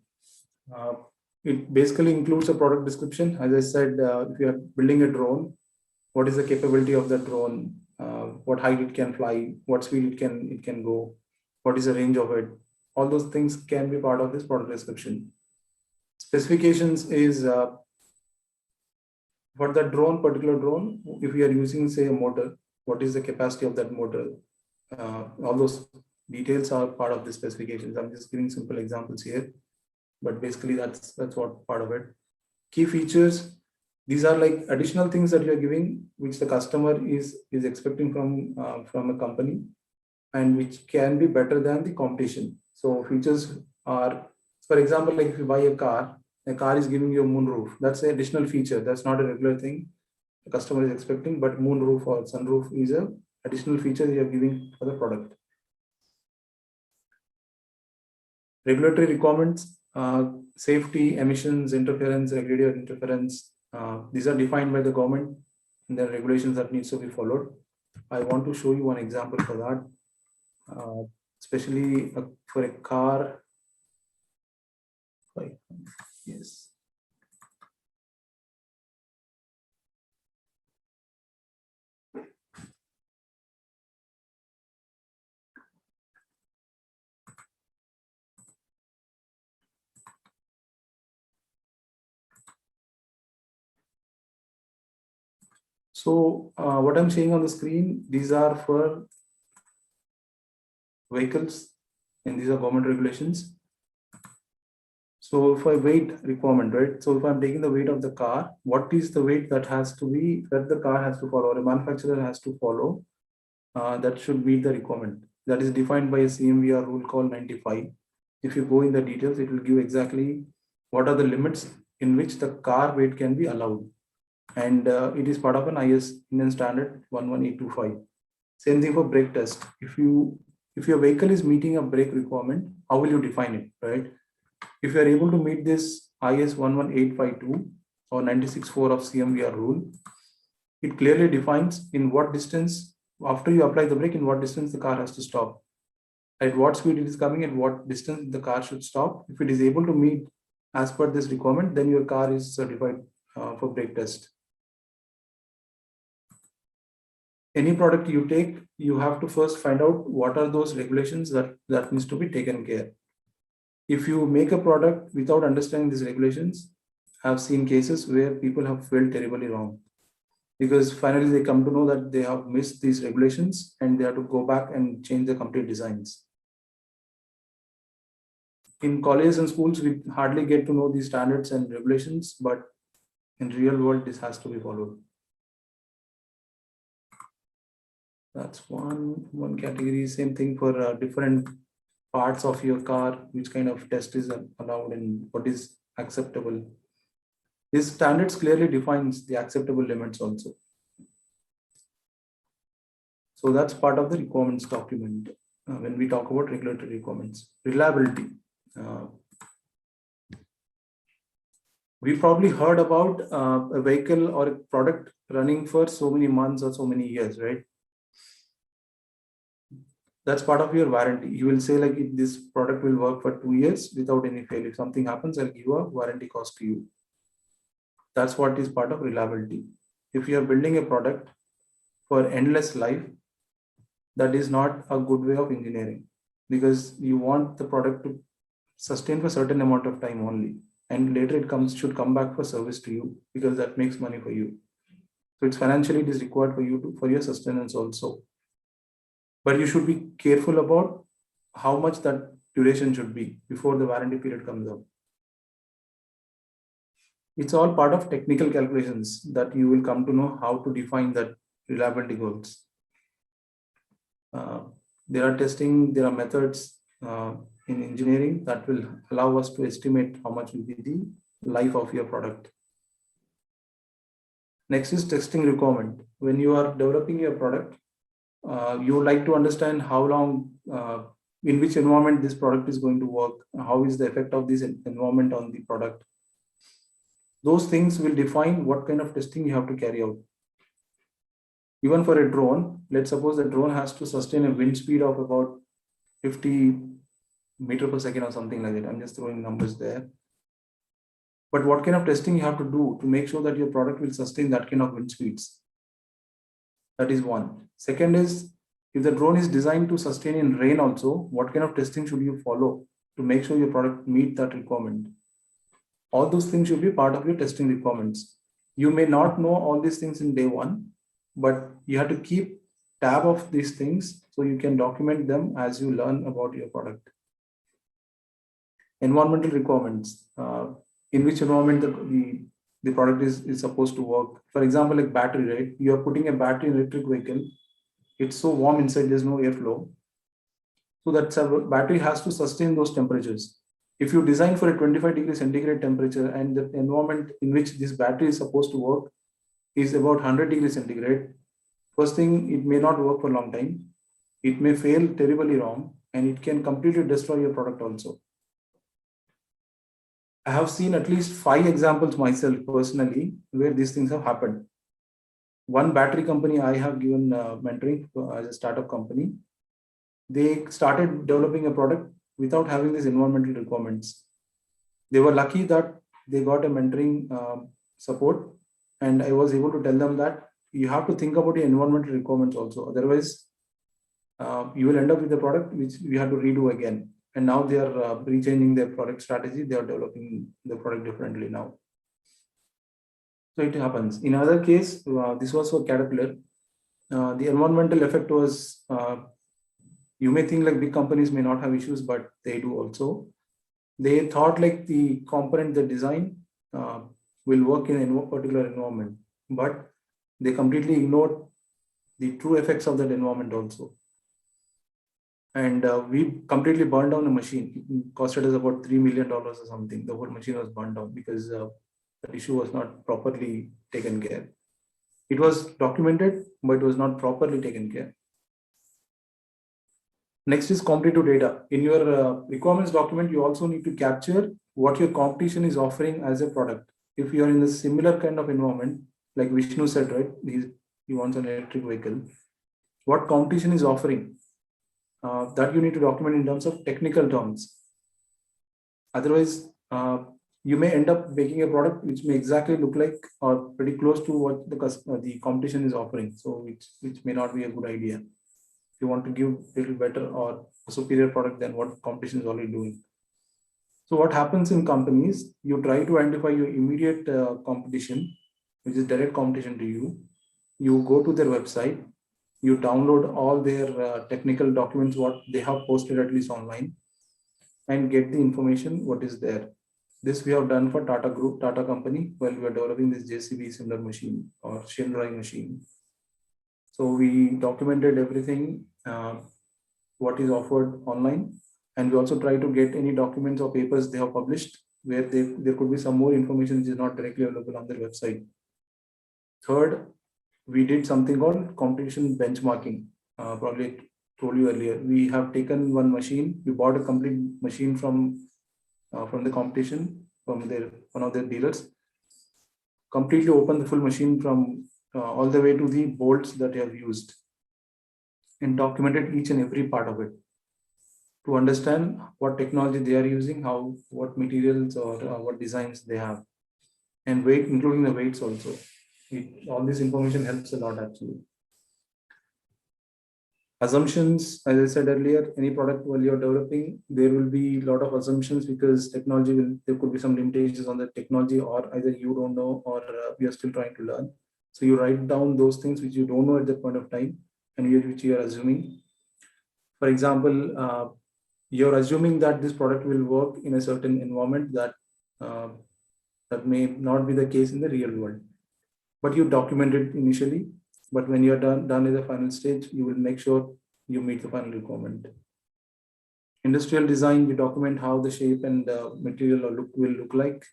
it basically includes a product description. As I said, if you are building a drone, what is the capability of the drone? What height it can fly? What speed it can go? What is the range of it? All those things can be part of this product description. Specifications is for the particular drone, if we are using, say, a motor, what is the capacity of that motor? All those details are part of the specifications. I'm just giving simple examples here, but basically that's what part of it. Key features, these are like additional things that you're giving, which the customer is expecting from a company, and which can be better than the competition. So features are, for example, like if you buy a car is giving you a moonroof. That's an additional feature. That's not a regular thing the customer is expecting, but moonroof or sunroof is a additional feature you are giving for the product. Regulatory requirements, safety, emissions, interference, regulatory interference. These are defined by the government and there are regulations that needs to be followed. I want to show you one example for that, especially for a car. Yes. So what I'm seeing on the screen, these are for vehicles and these are government regulations. So if I weight requirement, right? So if I'm taking the weight of the car, what is the weight that the car has to follow, or a manufacturer has to follow, that should meet the requirement. That is defined by a CMVR rule called 95. If you go in the details, it will give exactly what are the limits in which the car weight can be allowed. And it is part of an IS Indian standard 11825. Same thing for brake test. If your vehicle is meeting a brake requirement, how will you define it, right? If you are able to meet this IS 11852 or 96.4 of CMVR rule, it clearly defines in what distance, after you apply the brake, in what distance the car has to stop, at what speed it is coming, at what distance the car should stop. If it is able to meet as per this requirement, then your car is certified for brake test. Any product you take, you have to first find out what are those regulations that needs to be taken care. If you make a product without understanding these regulations, I've seen cases where people have failed terribly wrong, because finally they come to know that they have missed these regulations and they have to go back and change the complete designs. In colleges and schools, we hardly get to know these standards and regulations, but in real world, this has to be followed. That's one category. Same thing for different parts of your car, which kind of test is allowed and what is acceptable. These standards clearly defines the acceptable limits also. So that's part of the requirements document when we talk about regulatory requirements. Reliability. We probably heard about a vehicle or a product running for so many months or so many years, right? That's part of your warranty. You will say like, if this product will work for 2 years without any fail. If something happens, I'll give a warranty cost to you. That's what is part of reliability. If you are building a product for endless life, that is not a good way of engineering, because you want the product to sustain for a certain amount of time only, and later it should come back for service to you, because that makes money for you. So it's financially, it is required for you for your sustenance also. But you should be careful about how much that duration should be before the warranty period comes up. It's all part of technical calculations that you will come to know how to define that reliability goals. There are testing, there are methods in engineering that will allow us to estimate how much will be the life of your product. Next is testing requirement. When you are developing your product, you would like to understand how long, in which environment this product is going to work, how is the effect of this environment on the product. Those things will define what kind of testing you have to carry out. Even for a drone, let's suppose the drone has to sustain a wind speed of about 50 meters per second or something like that. I'm just throwing numbers there. But what kind of testing you have to do to make sure that your product will sustain that kind of wind speeds? That is one. Second is, if the drone is designed to sustain in rain also, what kind of testing should you follow to make sure your product meet that requirement? All those things should be part of your testing requirements. You may not know all these things in day one, but you have to keep tab of these things so you can document them as you learn about your product. Environmental requirements, in which environment the product is supposed to work. For example, like battery, right? You are putting a battery in electric vehicle. It's so warm inside, there's no airflow. So that battery has to sustain those temperatures. If you design for a 25 degrees centigrade temperature and the environment in which this battery is supposed to work is about 100 degrees centigrade, first thing, it may not work for a long time. It may fail terribly wrong, and it can completely destroy your product also. I have seen at least 5 examples myself personally where these things have happened. One battery company I have given mentoring as a startup company, they started developing a product without having these environmental requirements. They were lucky that they got a mentoring support, and I was able to tell them that you have to think about your environmental requirements also. Otherwise, you will end up with a product which we have to redo again. And now they are rechanging their product strategy. They are developing the product differently now. So it happens. In another case, this was for Caterpillar. The environmental effect was, you may think like big companies may not have issues, but they do also. They thought like the component they design will work in a particular environment, but they completely ignored the true effects of that environment also. And we completely burned down the machine. It costed us about $3 million or something. The whole machine was burned down because the issue was not properly taken care. It was documented, but it was not properly taken care. Next is competitive data. In your requirements document, you also need to capture what your competition is offering as a product. If you are in a similar kind of environment, like Vishnu said, right? He wants an electric vehicle. What competition is offering? That you need to document in terms of technical terms. Otherwise, you may end up making a product which may exactly look like or pretty close to what the competition is offering. So which may not be a good idea. If you want to give a little better or a superior product than what competition is already doing. So what happens in companies, you try to identify your immediate competition, which is direct competition to you. You go to their website, you download all their technical documents, what they have posted at least online, and get the information what is there. This we have done for Tata Group, Tata company, while we are developing this JCB similar machine or shin drying machine. So we documented everything, what is offered online, and we also try to get any documents or papers they have published where there could be some more information which is not directly available on their website. Third, we did something called competition benchmarking. Probably I told you earlier. We have taken one machine. We bought a complete machine from the competition, from one of their dealers. Completely opened the full machine from all the way to the bolts that you have used, and documented each and every part of it to understand what technology they are using, what materials or what designs they have, and weight, including the weights also. All this information helps a lot actually. Assumptions, as I said earlier, any product while you're developing, there will be a lot of assumptions because there could be some limitations on the technology, or either you don't know or we are still trying to learn. So you write down those things which you don't know at that point of time and which you are assuming. For example, you're assuming that this product will work in a certain environment that may not be the case in the real world, but you document it initially. But when you're done at the final stage, you will make sure you meet the final requirement. Industrial design, you document how the shape and material will look like.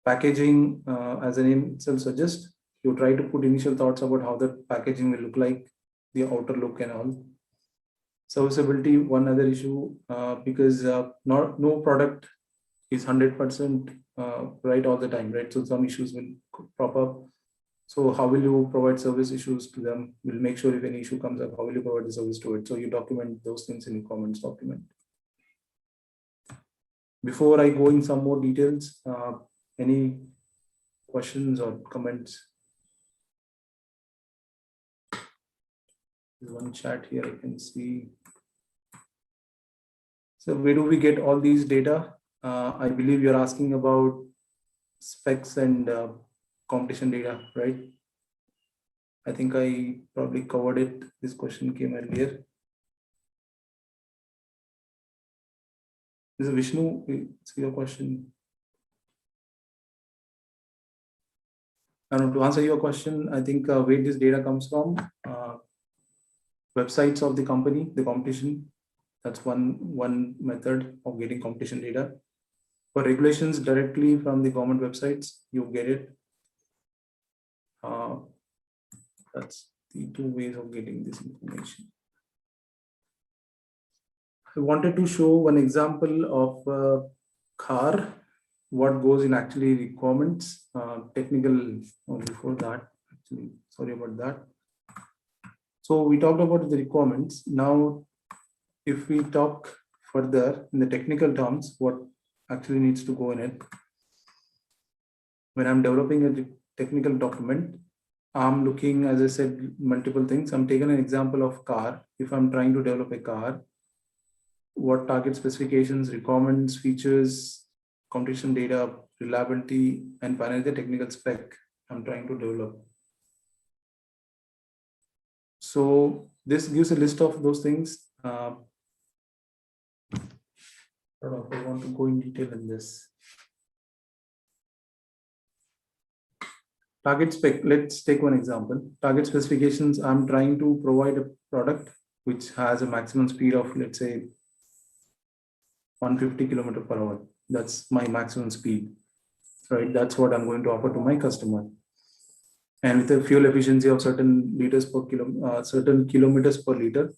Packaging, as the name itself suggests, you try to put initial thoughts about how the packaging will look like, the outer look and all. Serviceability, one other issue, because no product is 100% right all the time, right? So some issues will crop up. So how will you provide service issues to them? We'll make sure if any issue comes up, how will you provide the service to it? So you document those things in your comments document. Before I go in some more details, any questions or comments? There's one chat here I can see. So where do we get all these data? I believe you're asking about specs and competition data, right? I think I probably covered it. This question came earlier. This is Vishnu. It's your question. I don't know, to answer your question, I think where this data comes from, websites of the company, the competition. That's one method of getting competition data. For regulations directly from the government websites, you get it. That's the two ways of getting this information. I wanted to show one example of a car, what goes in actually requirements, technical, before that, actually, sorry about that. So we talked about the requirements. Now, if we talk further in the technical terms, what actually needs to go in it. When I'm developing a technical document, I'm looking, as I said, multiple things. I'm taking an example of car. If I'm trying to develop a car, what target specifications, requirements, features, competition data, reliability, and finally the technical spec I'm trying to develop. So this gives a list of those things. I don't know if I want to go in detail in this. Target spec, let's take one example. Target specifications, I'm trying to provide a product which has a maximum speed of, let's say, 150 km/h. That's my maximum speed, right? That's what I'm going to offer to my customer. And with a fuel efficiency of certain kilometers per liter.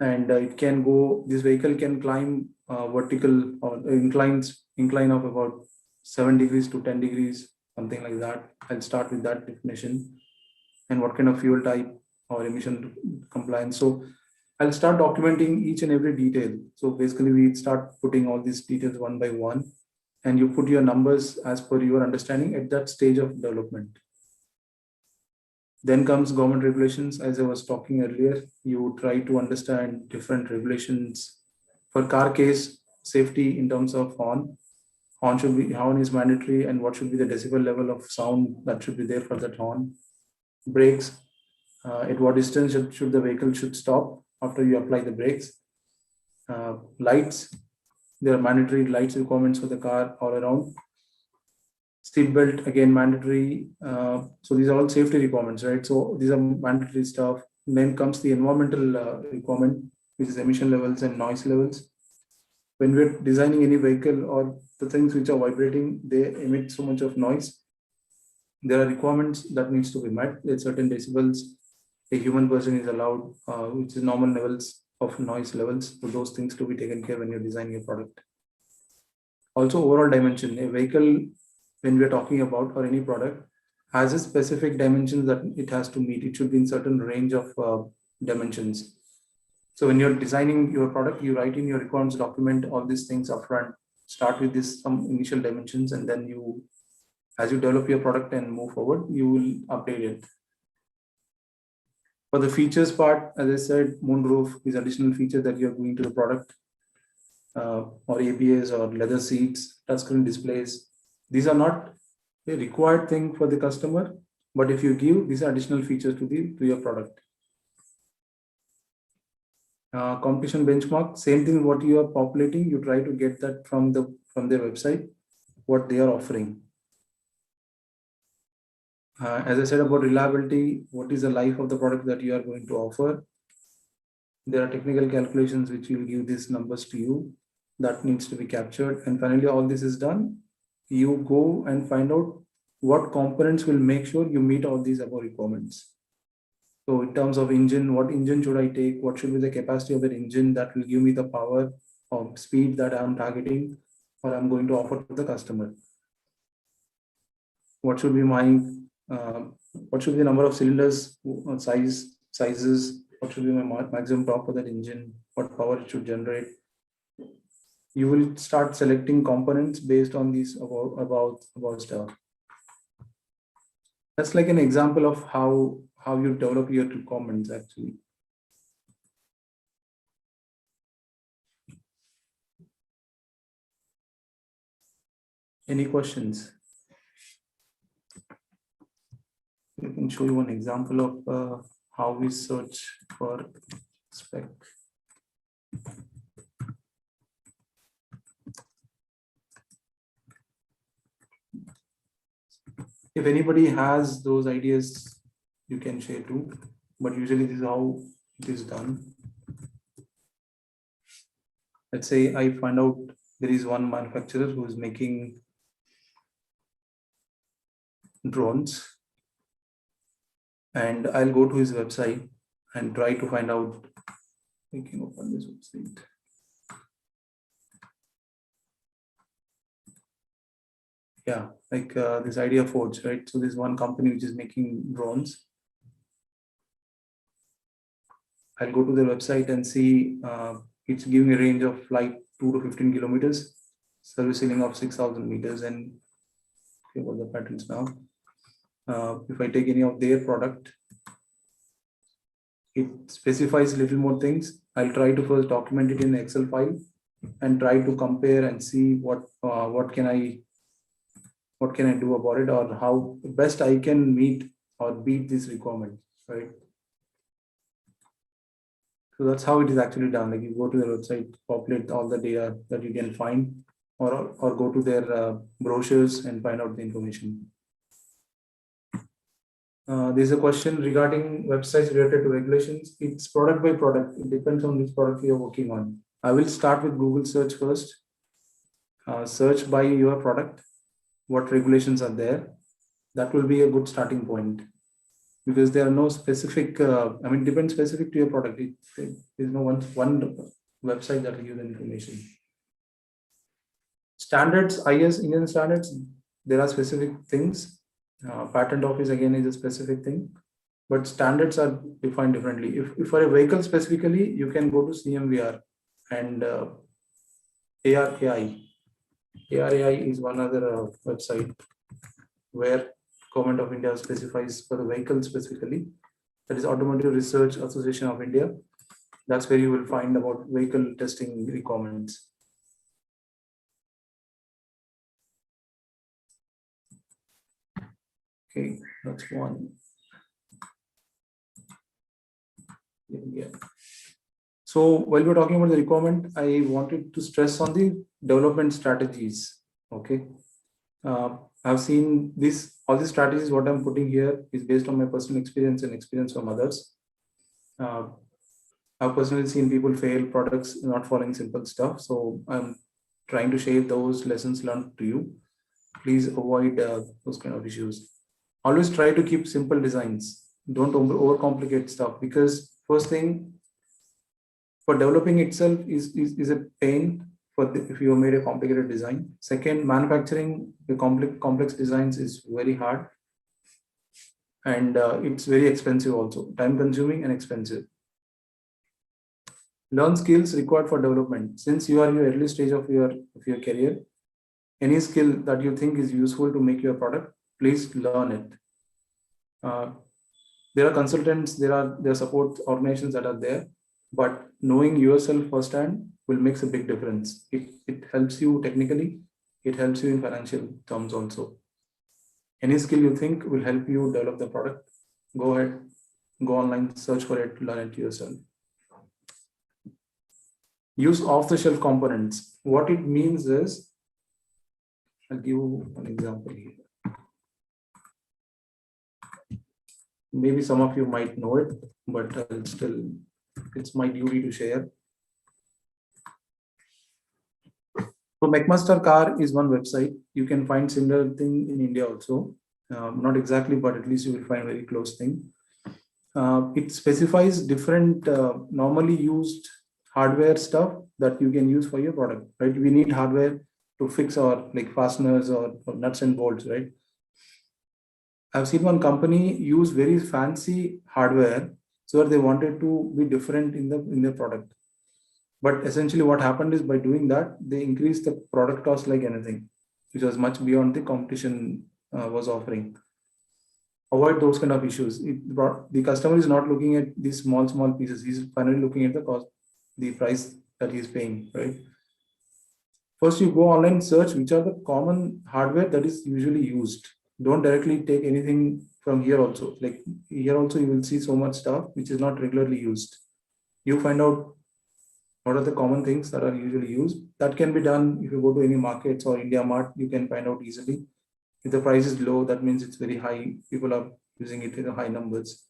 And it can go, this vehicle can climb vertical or incline of about 7 degrees to 10 degrees, something like that. I'll start with that definition. And what kind of fuel type or emission compliance. So I'll start documenting each and every detail. So basically we start putting all these details one by one, and you put your numbers as per your understanding at that stage of development. Then comes government regulations. As I was talking earlier, you try to understand different regulations. For car case, safety in terms of horn horn is mandatory, and what should be the decibel level of sound that should be there for that horn. Brakes, at what distance should the vehicle should stop after you apply the brakes. Lights, there are mandatory lights requirements for the car all around. Seat belt, again mandatory. So these are all safety requirements, right? So these are mandatory stuff. And then comes the environmental requirement, which is emission levels and noise levels. When we're designing any vehicle or the things which are vibrating, they emit so much of noise. There are requirements that needs to be met. At certain decibels, a human person is allowed, which is normal levels of noise levels. So those things to be taken care when you're designing a product. Also, overall dimension. A vehicle, when we are talking about, or any product, has a specific dimensions that it has to meet. It should be in certain range of dimensions. So when you're designing your product, you write in your requirements document all these things upfront. Start with this some initial dimensions, and then you, as you develop your product and move forward, you will update it. For the features part, as I said, moonroof is additional feature that you're going to the product, or ABS or leather seats, touchscreen displays. These are not a required thing for the customer, but if you give these additional features to your product. Competition benchmark, same thing. What you are populating, you try to get that from their website, what they are offering. As I said about reliability, what is the life of the product that you are going to offer? There are technical calculations which will give these numbers to you that needs to be captured. And finally, all this is done. You go and find out what components will make sure you meet all these above requirements. So in terms of engine, what engine should I take? What should be the capacity of that engine that will give me the power or speed that I'm targeting or I'm going to offer to the customer? What should be my what should be the number of cylinders, sizes? What should be my maximum torque for that engine? What power it should generate? You will start selecting components based on these about stuff. That's like an example of how you develop your requirements actually. Any questions? I can show you one example of how we search for spec. If anybody has those ideas, you can share too, but usually this is how it is done. Let's say I find out there is one manufacturer who is making drones, and I'll go to his website and try to find out. We can open this website. Yeah, like this idea Forge, right? So there's one company which is making drones. I'll go to their website and see it's giving a range of flight 2 to 15 kilometers, service ceiling of 6,000 meters, and okay, what the patterns now. If I take any of their product, it specifies little more things. I'll try to first document it in an Excel file and try to compare and see what can I do about it, or how best I can meet or beat this requirement, right? So that's how it is actually done. Like you go to their website, populate all the data that you can find, or go to their brochures and find out the information. There's a question regarding websites related to regulations. It's product by product. It depends on which product you're working on. I will start with Google search first. Search by your product, what regulations are there. That will be a good starting point, because there are no specific, I mean, depends specific to your product. There's no one website that will give the information. Standards, IS, Indian standards, there are specific things. Patent office again is a specific thing, but standards are defined differently. If for a vehicle specifically, you can go to CMVR and ARAI. ARAI is one other website where Government of India specifies for the vehicle specifically. That is Automotive Research Association of India. That's where you will find about vehicle testing requirements. Okay, that's one. Yeah. So while we're talking about the requirement, I wanted to stress on the development strategies. Okay. I've seen this, all these strategies, what I'm putting here is based on my personal experience and experience from others. I've personally seen people fail products not following simple stuff. So I'm trying to share those lessons learned to you. Please avoid those kind of issues. Always try to keep simple designs. Don't overcomplicate stuff, because first thing, for developing itself is a pain if you made a complicated design. Second, manufacturing the complex designs is very hard, and it's very expensive also, time consuming and expensive. Learn skills required for development. Since you are in your early stage of your career, any skill that you think is useful to make your product, please learn it. There are consultants, there are support organizations that are there, but knowing yourself firsthand will make a big difference. It helps you technically, it helps you in financial terms also. Any skill you think will help you develop the product, go ahead, go online, search for it, learn it yourself. Use off-the-shelf components. What it means is, I'll give you an example here. Maybe some of you might know it, but it's my duty to share. So McMaster Car is one website. You can find similar thing in India also. Not exactly, but at least you will find very close thing. It specifies different normally used hardware stuff that you can use for your product, right? We need hardware to fix our like fasteners or nuts and bolts, right? I've seen one company use very fancy hardware, so that they wanted to be different in their product. But essentially what happened is, by doing that, they increased the product cost like anything, which was much beyond the competition was offering. Avoid those kind of issues. The customer is not looking at these small pieces. He's finally looking at the cost, the price that he's paying, right? First, you go online, search which are the common hardware that is usually used. Don't directly take anything from here also. Like here also, you will see so much stuff which is not regularly used. You find out what are the common things that are usually used. That can be done if you go to any markets or India Mart, you can find out easily. If the price is low, that means it's very high. People are using it in high numbers.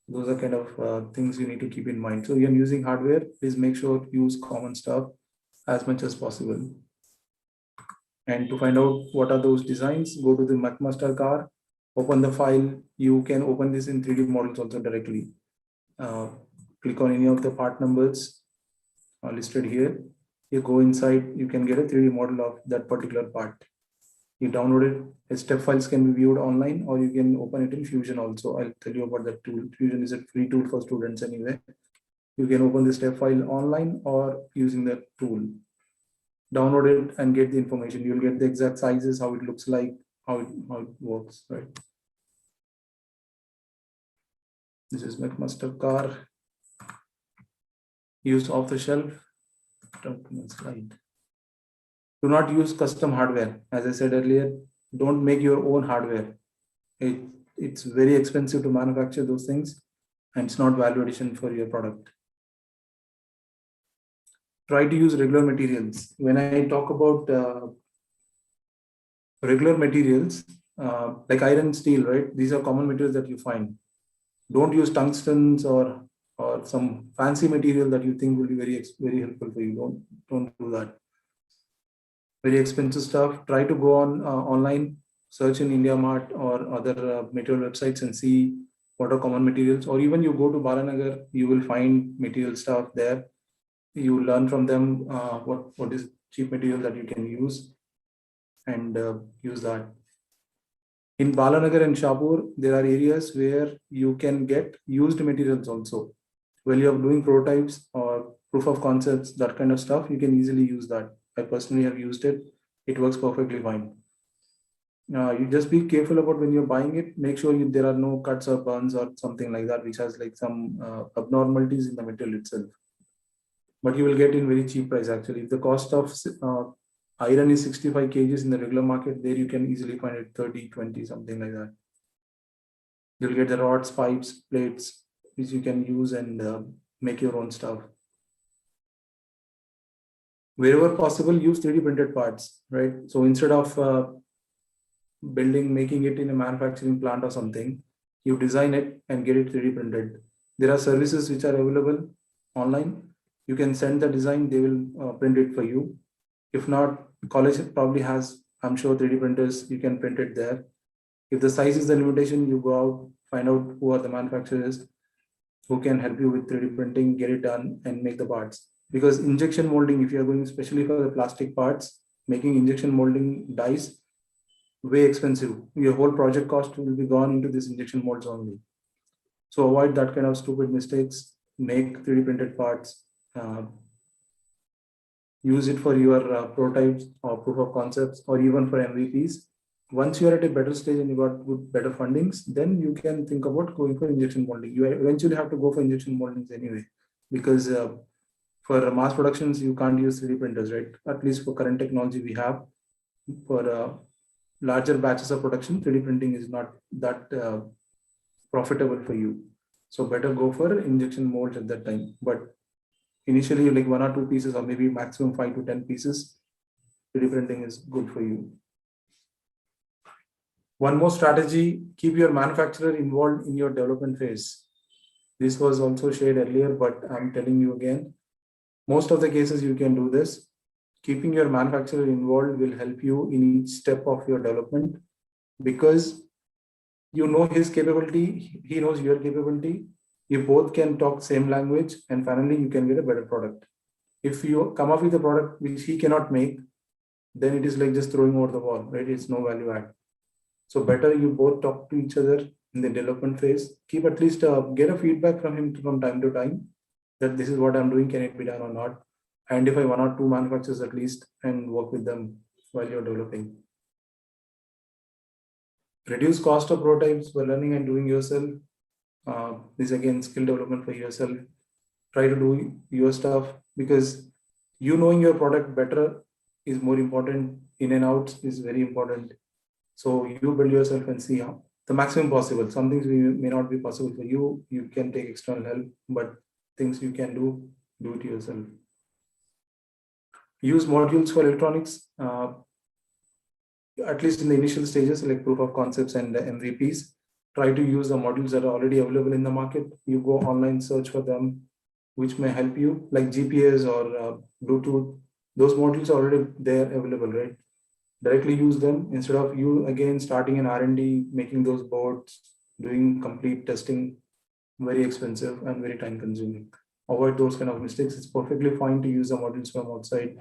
Those are kind of things you need to keep in mind. So you're using hardware, please make sure you use common stuff as much as possible. And to find out what are those designs, go to the McMaster Car, open the file. You can open this in 3D models also directly. Click on any of the part numbers listed here. You go inside, you can get a 3D model of that particular part. You download it. The step files can be viewed online, or you can open it in Fusion also. I'll tell you about that tool. Fusion is a free tool for students anyway. You can open the step file online or using that tool. Download it and get the information. You'll get the exact sizes, how it looks like, how it works, right? This is McMaster Car. Use off the shelf. Slide. Do not use custom hardware. As I said earlier, don't make your own hardware. It's very expensive to manufacture those things, and it's not value addition for your product. Try to use regular materials. When I talk about regular materials, like iron, steel, right? These are common materials that you find. Don't use tungstens or some fancy material that you think will be very helpful for you. Don't do that. Very expensive stuff. Try to go on online, search in India Mart or other material websites and see what are common materials. Or even you go to Balanagar, you will find material stuff there. You learn from them what is cheap material that you can use, and use that. In Balanagar and Shapur, there are areas where you can get used materials also. When you are doing prototypes or proof of concepts, that kind of stuff, you can easily use that. I personally have used it. It works perfectly fine. You just be careful about when you're buying it. Make sure there are no cuts or burns or something like that, which has like some abnormalities in the material itself. But you will get in very cheap price actually. If the cost of iron is 65 kgs in the regular market, there you can easily find it 30, 20, something like that. You'll get the rods, pipes, plates, which you can use and make your own stuff. Wherever possible, use 3D printed parts, right? So instead of making it in a manufacturing plant or something, you design it and get it 3D printed. There are services which are available online. You can send the design, they will print it for you. If not, college probably has, I'm sure, 3D printers, you can print it there. If the size is the limitation, you go out, find out who are the manufacturers who can help you with 3D printing, get it done and make the parts. Because injection molding, if you're going especially for the plastic parts, making injection molding dies, way expensive. Your whole project cost will be gone into this injection molds only. So avoid that kind of stupid mistakes, make 3D printed parts, use it for your prototypes or proof of concepts or even for MVPs. Once you are at a better stage and you got good, better fundings, then you can think about going for injection molding. You eventually have to go for injection moldings anyway, because for mass productions, you can't use 3D printers, right? At least for current technology we have. For larger batches of production, 3D printing is not that profitable for you. So better go for injection molds at that time. But initially, like 1 or 2 pieces or maybe maximum 5 to 10 pieces, 3D printing is good for you. One more strategy, keep your manufacturer involved in your development phase. This was also shared earlier, but I'm telling you again, most of the cases you can do this. Keeping your manufacturer involved will help you in each step of your development, because you know his capability, he knows your capability. You both can talk same language, and finally you can get a better product. If you come up with a product which he cannot make, then it is like just throwing over the wall, right? It's no value add. So better you both talk to each other in the development phase. Keep at least get a feedback from him from time to time that this is what I'm doing, can it be done or not? Identify 1 or 2 manufacturers at least and work with them while you're developing. Reduce cost of prototypes by learning and doing yourself. This again, skill development for yourself. Try to do your stuff, because you knowing your product better is more important. In and outs is very important. So you build yourself and see how the maximum possible. Some things may not be possible for you. You can take external help, but things you can do it yourself. Use modules for electronics, at least in the initial stages, like proof of concepts and MVPs. Try to use the modules that are already available in the market. You go online, search for them, which may help you, like GPS or Bluetooth. Those modules are already there available, right? Directly use them instead of you again starting an R&D, making those boards, doing complete testing, very expensive and very time consuming. Avoid those kind of mistakes. It's perfectly fine to use the modules from outside.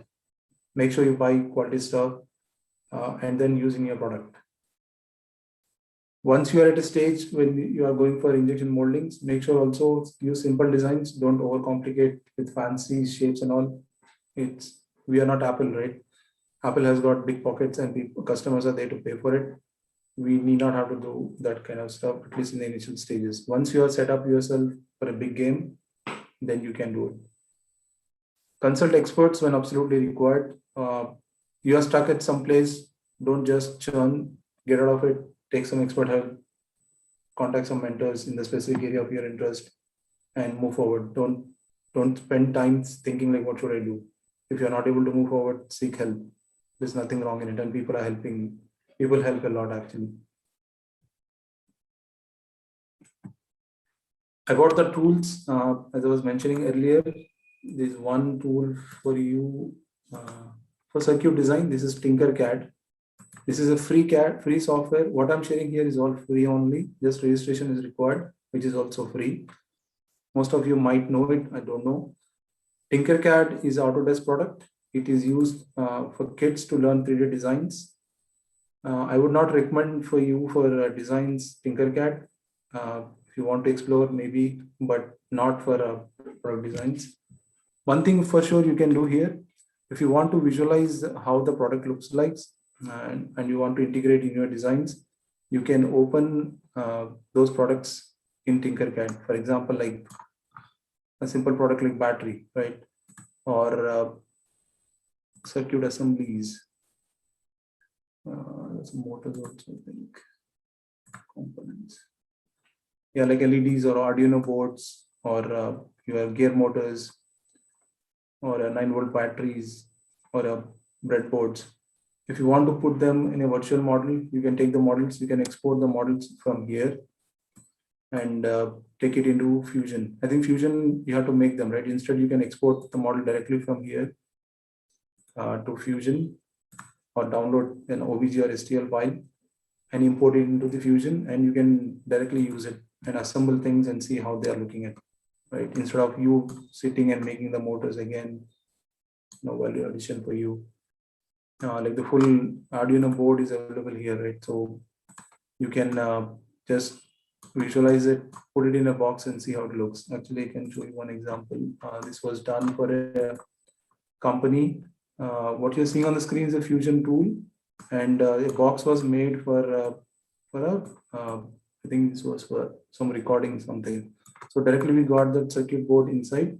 Make sure you buy quality stuff and then use in your product. Once you are at a stage when you are going for injection moldings, make sure also use simple designs. Don't overcomplicate with fancy shapes and all. We are not Apple, right? Apple has got big pockets and customers are there to pay for it. We need not have to do that kind of stuff, at least in the initial stages. Once you are set up yourself for a big game, then you can do it. Consult experts when absolutely required. You are stuck at some place, don't just churn, get out of it, take some expert help, contact some mentors in the specific area of your interest and move forward. Don't spend time thinking like, what should I do? If you're not able to move forward, seek help. There's nothing wrong in it, and people are helping. People help a lot actually. About the tools, as I was mentioning earlier, there's one tool for you for circuit design. This is Tinkercad. This is a free software. What I'm sharing here is all free only. Just registration is required, which is also free. Most of you might know it. I don't know. Tinkercad is Autodesk product. It is used for kids to learn 3D designs. I would not recommend for you for designs Tinkercad. If you want to explore, maybe, but not for product designs. One thing for sure you can do here, if you want to visualize how the product looks like and you want to integrate in your designs, you can open those products in Tinkercad. For example, like a simple product like battery, right? Or circuit assemblies. That's motors also, I think. Components. Yeah, like LEDs or Arduino boards, or your gear motors, or 9-volt batteries, or breadboards. If you want to put them in a virtual model, you can take the models, you can export the models from here and take it into Fusion. I think Fusion, you have to make them, right? Instead, you can export the model directly from here to Fusion or download an OBJ or STL file and import it into the Fusion, and you can directly use it and assemble things and see how they are looking at, right? Instead of you sitting and making the motors again, no value addition for you. Like the full Arduino board is available here, right? So you can just visualize it, put it in a box and see how it looks. Actually, I can show you one example. This was done for a company. What you're seeing on the screen is a Fusion tool, and a box was made for I think this was for some recording something. So directly we got that circuit board inside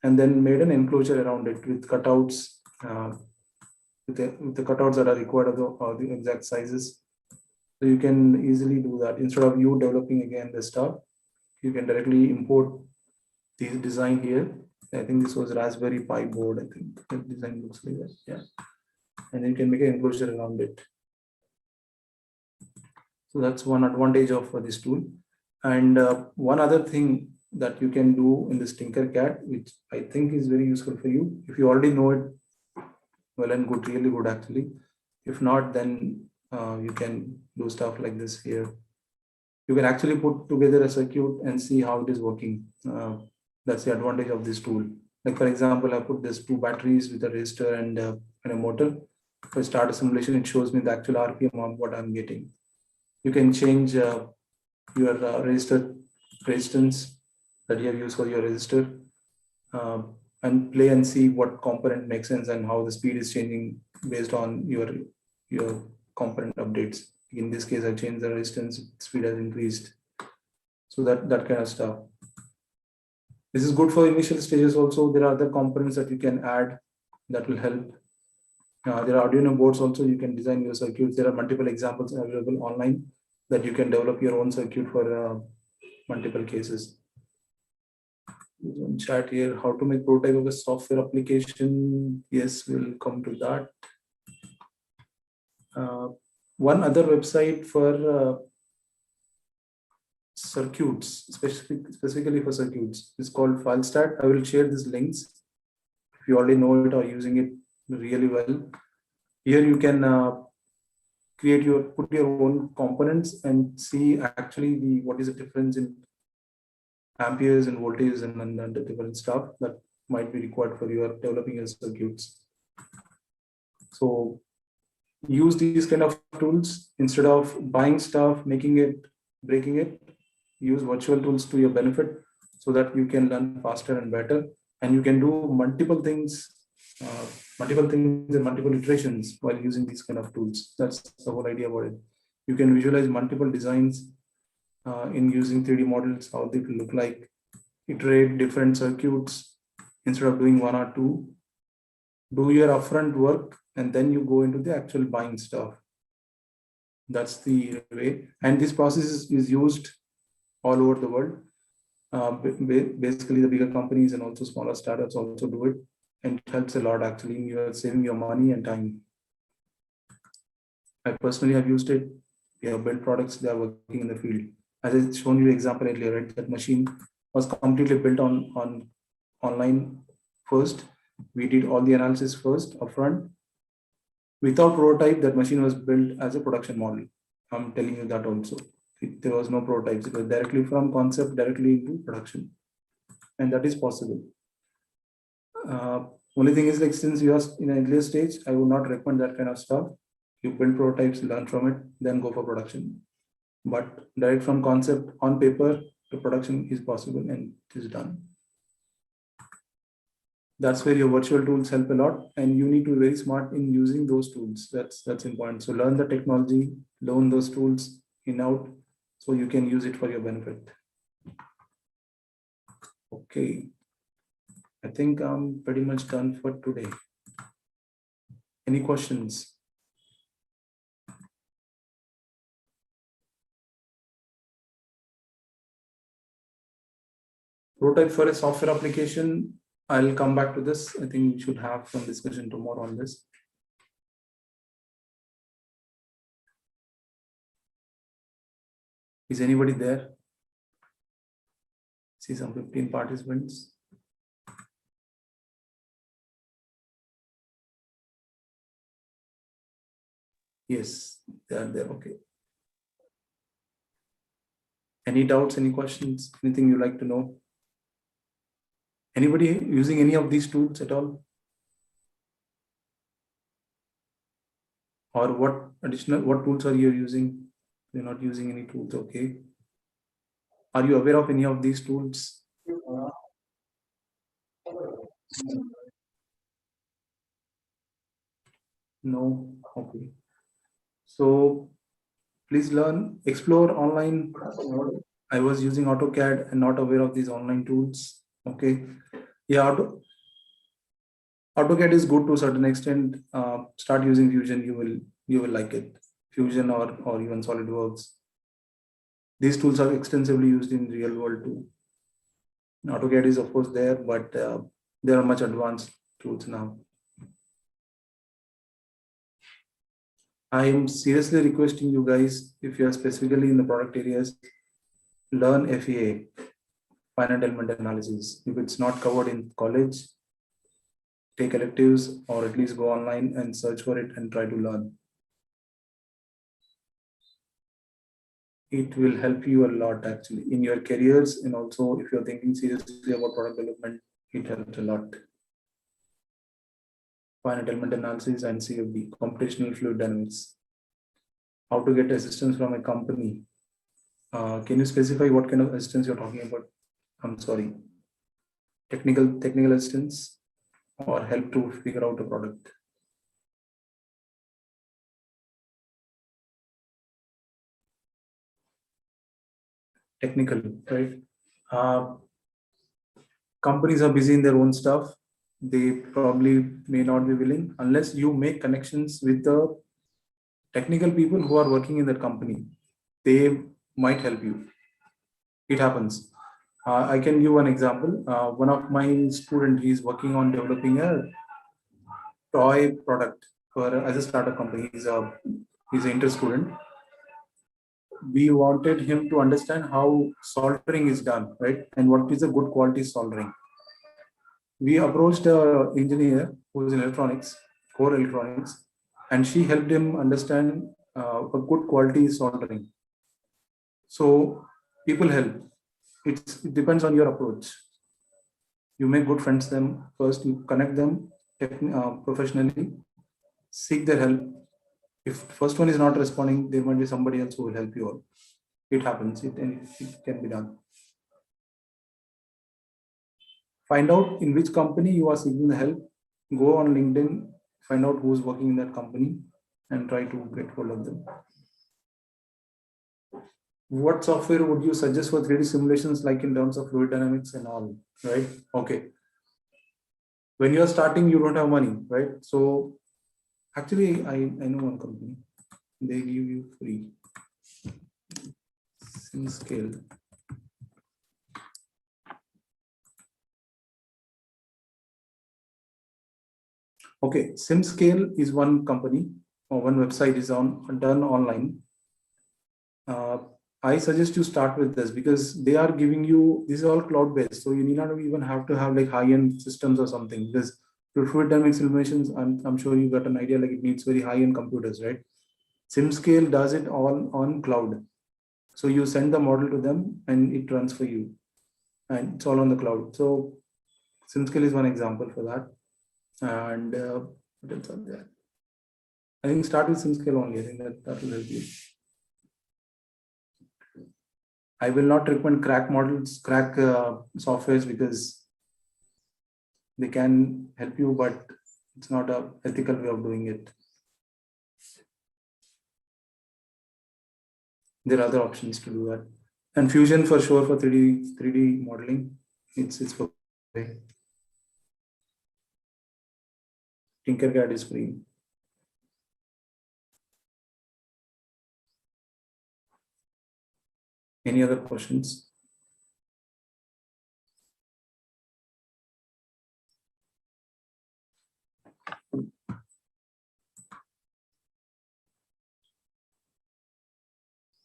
and then made an enclosure around it with cutouts, with the cutouts that are required of the exact sizes. So you can easily do that. Instead of you developing again the stuff, you can directly import the design here. I think this was Raspberry Pi board. I think the design looks like that. Yeah. And then you can make an enclosure around it. So that's one advantage of this tool. And one other thing that you can do in this Tinkercad, which I think is very useful for you. If you already know it, well and good, really good actually. If not, then you can do stuff like this here. You can actually put together a circuit and see how it is working. That's the advantage of this tool. Like for example, I put this 2 batteries with a resistor and a motor. If I start a simulation, it shows me the actual RPM of what I'm getting. You can change your resistance that you have used for your resistor and play and see what component makes sense and how the speed is changing based on your component updates. In this case, I changed the resistance, speed has increased. So that kind of stuff. This is good for initial stages also. There are other components that you can add that will help. There are Arduino boards also. You can design your circuits. There are multiple examples available online that you can develop your own circuit for multiple cases. Chat here, how to make prototype of a software application. Yes, we'll come to that. One other website for circuits, specifically for circuits, is called FileStat. I will share these links if you already know it or using it really well. Here you can put your own components and see actually what is the difference in amperes and voltages and the different stuff that might be required for your developing your circuits. So use these kind of tools instead of buying stuff, making it, breaking it. Use virtual tools to your benefit so that you can learn faster and better, and you can do multiple things and multiple iterations while using these kind of tools. That's the whole idea about it. You can visualize multiple designs in using 3D models, how they will look like, iterate different circuits instead of doing one or two. Do your upfront work and then you go into the actual buying stuff. That's the way. And this process is used all over the world. Basically, the bigger companies and also smaller startups also do it, and it helps a lot actually. You're saving your money and time. I personally have used it. We have built products that are working in the field. As I shown you the example earlier, right? That machine was completely built on online first. We did all the analysis first upfront. Without prototype, that machine was built as a production model. I'm telling you that also. There was no prototypes. It was directly from concept directly into production, and that is possible. Only thing is, like, since you are in an earlier stage, I would not recommend that kind of stuff. You build prototypes, learn from it, then go for production. But direct from concept on paper to production is possible and it is done. That's where your virtual tools help a lot, and you need to be very smart in using those tools. That's important. So learn the technology, learn those tools in out, so you can use it for your benefit. Okay, I think I'm pretty much done for today. Any questions? Prototype for a software application. I'll come back to this. I think we should have some discussion tomorrow on this. Is anybody there? See some 15 participants. Yes, they are there. Okay. Any doubts, any questions, anything you like to know? Anybody using any of these tools at all? Or what tools are you using? You're not using any tools, okay. Are you aware of any of these tools? No, okay. So please learn, explore online. I was using AutoCAD and not aware of these online tools. Okay. Yeah, AutoCAD is good to a certain extent. Start using Fusion, you will like it. Fusion or even SolidWorks. These tools are extensively used in real world too. AutoCAD is of course there, but there are much advanced tools now. I am seriously requesting you guys, if you are specifically in the product areas, learn FEA, finite element analysis. If it's not covered in college, take electives or at least go online and search for it and try to learn. It will help you a lot actually in your careers, and also if you're thinking seriously about product development, it helps a lot. Finite element analysis and CFD, computational fluid dynamics. How to get assistance from a company. Can you specify what kind of assistance you're talking about? I'm sorry. Technical assistance or help to figure out a product. Technical, right? Companies are busy in their own stuff. They probably may not be willing unless you make connections with the technical people who are working in that company. They might help you. It happens. I can give one example. One of my students is working on developing a toy product as a startup company. He's an inter student. We wanted him to understand how soldering is done, right? And what is a good quality soldering. We approached an engineer who is in electronics, core electronics, and she helped him understand a good quality soldering. So people help. It depends on your approach. You make good friends them first. You connect them professionally. Seek their help. If first one is not responding, there might be somebody else who will help you out. It happens. It can be done. Find out in which company you are seeking the help. Go on LinkedIn, find out who's working in that company and try to get hold of them. What software would you suggest for 3D simulations, like in terms of fluid dynamics and all, right? Okay. When you're starting, you don't have money, right? So actually, I know one company, they give you free SimScale. Okay, SimScale is one company or one website is done online. I suggest you start with this because they are giving you, this is all cloud-based, so you need not even have to have like high-end systems or something, because fluid dynamics simulations, I'm sure you got an idea, like it needs very high-end computers, right? SimScale does it all on cloud. So you send the model to them and it runs for you, and it's all on the cloud. So SimScale is one example for that. And what else are there? I think start with SimScale only. I think that will help you. I will not recommend crack models, crack softwares, because they can help you, but it's not an ethical way of doing it. There are other options to do that. And Fusion for sure for 3D modeling. It's for free. Tinkercad is free. Any other questions?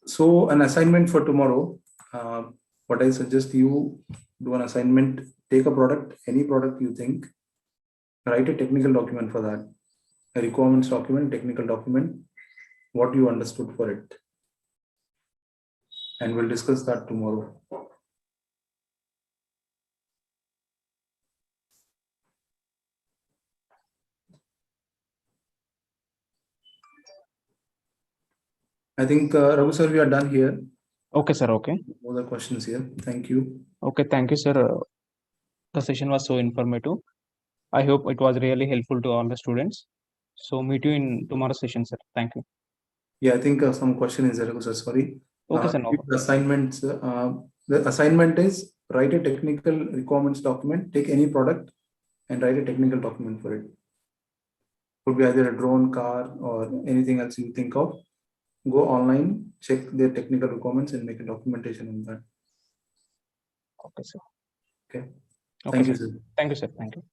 So an assignment for tomorrow, what I suggest you do an assignment, take a product, any product you think, write a technical document for that, a requirements document, technical document, what you understood for it. And we'll discuss that tomorrow. I think, Raghu sir, we are done here. Okay, sir. Okay. No other questions here. Thank you. Okay. Thank you, sir. The session was so informative. I hope it was really helpful to all the students. So meet you in tomorrow's session, sir. Thank you. Yeah, I think some question is there, Raghu sir. Sorry. Okay, sir. No problem. The assignments. The assignment is write a technical requirements document. Take any product and write a technical document for it. Could be either a drone, car, or anything else you think of. Go online, check their technical requirements, and make a documentation on that. Okay, sir. Okay. Okay, Thank you, sir. sir. Thank you, sir. Thank you.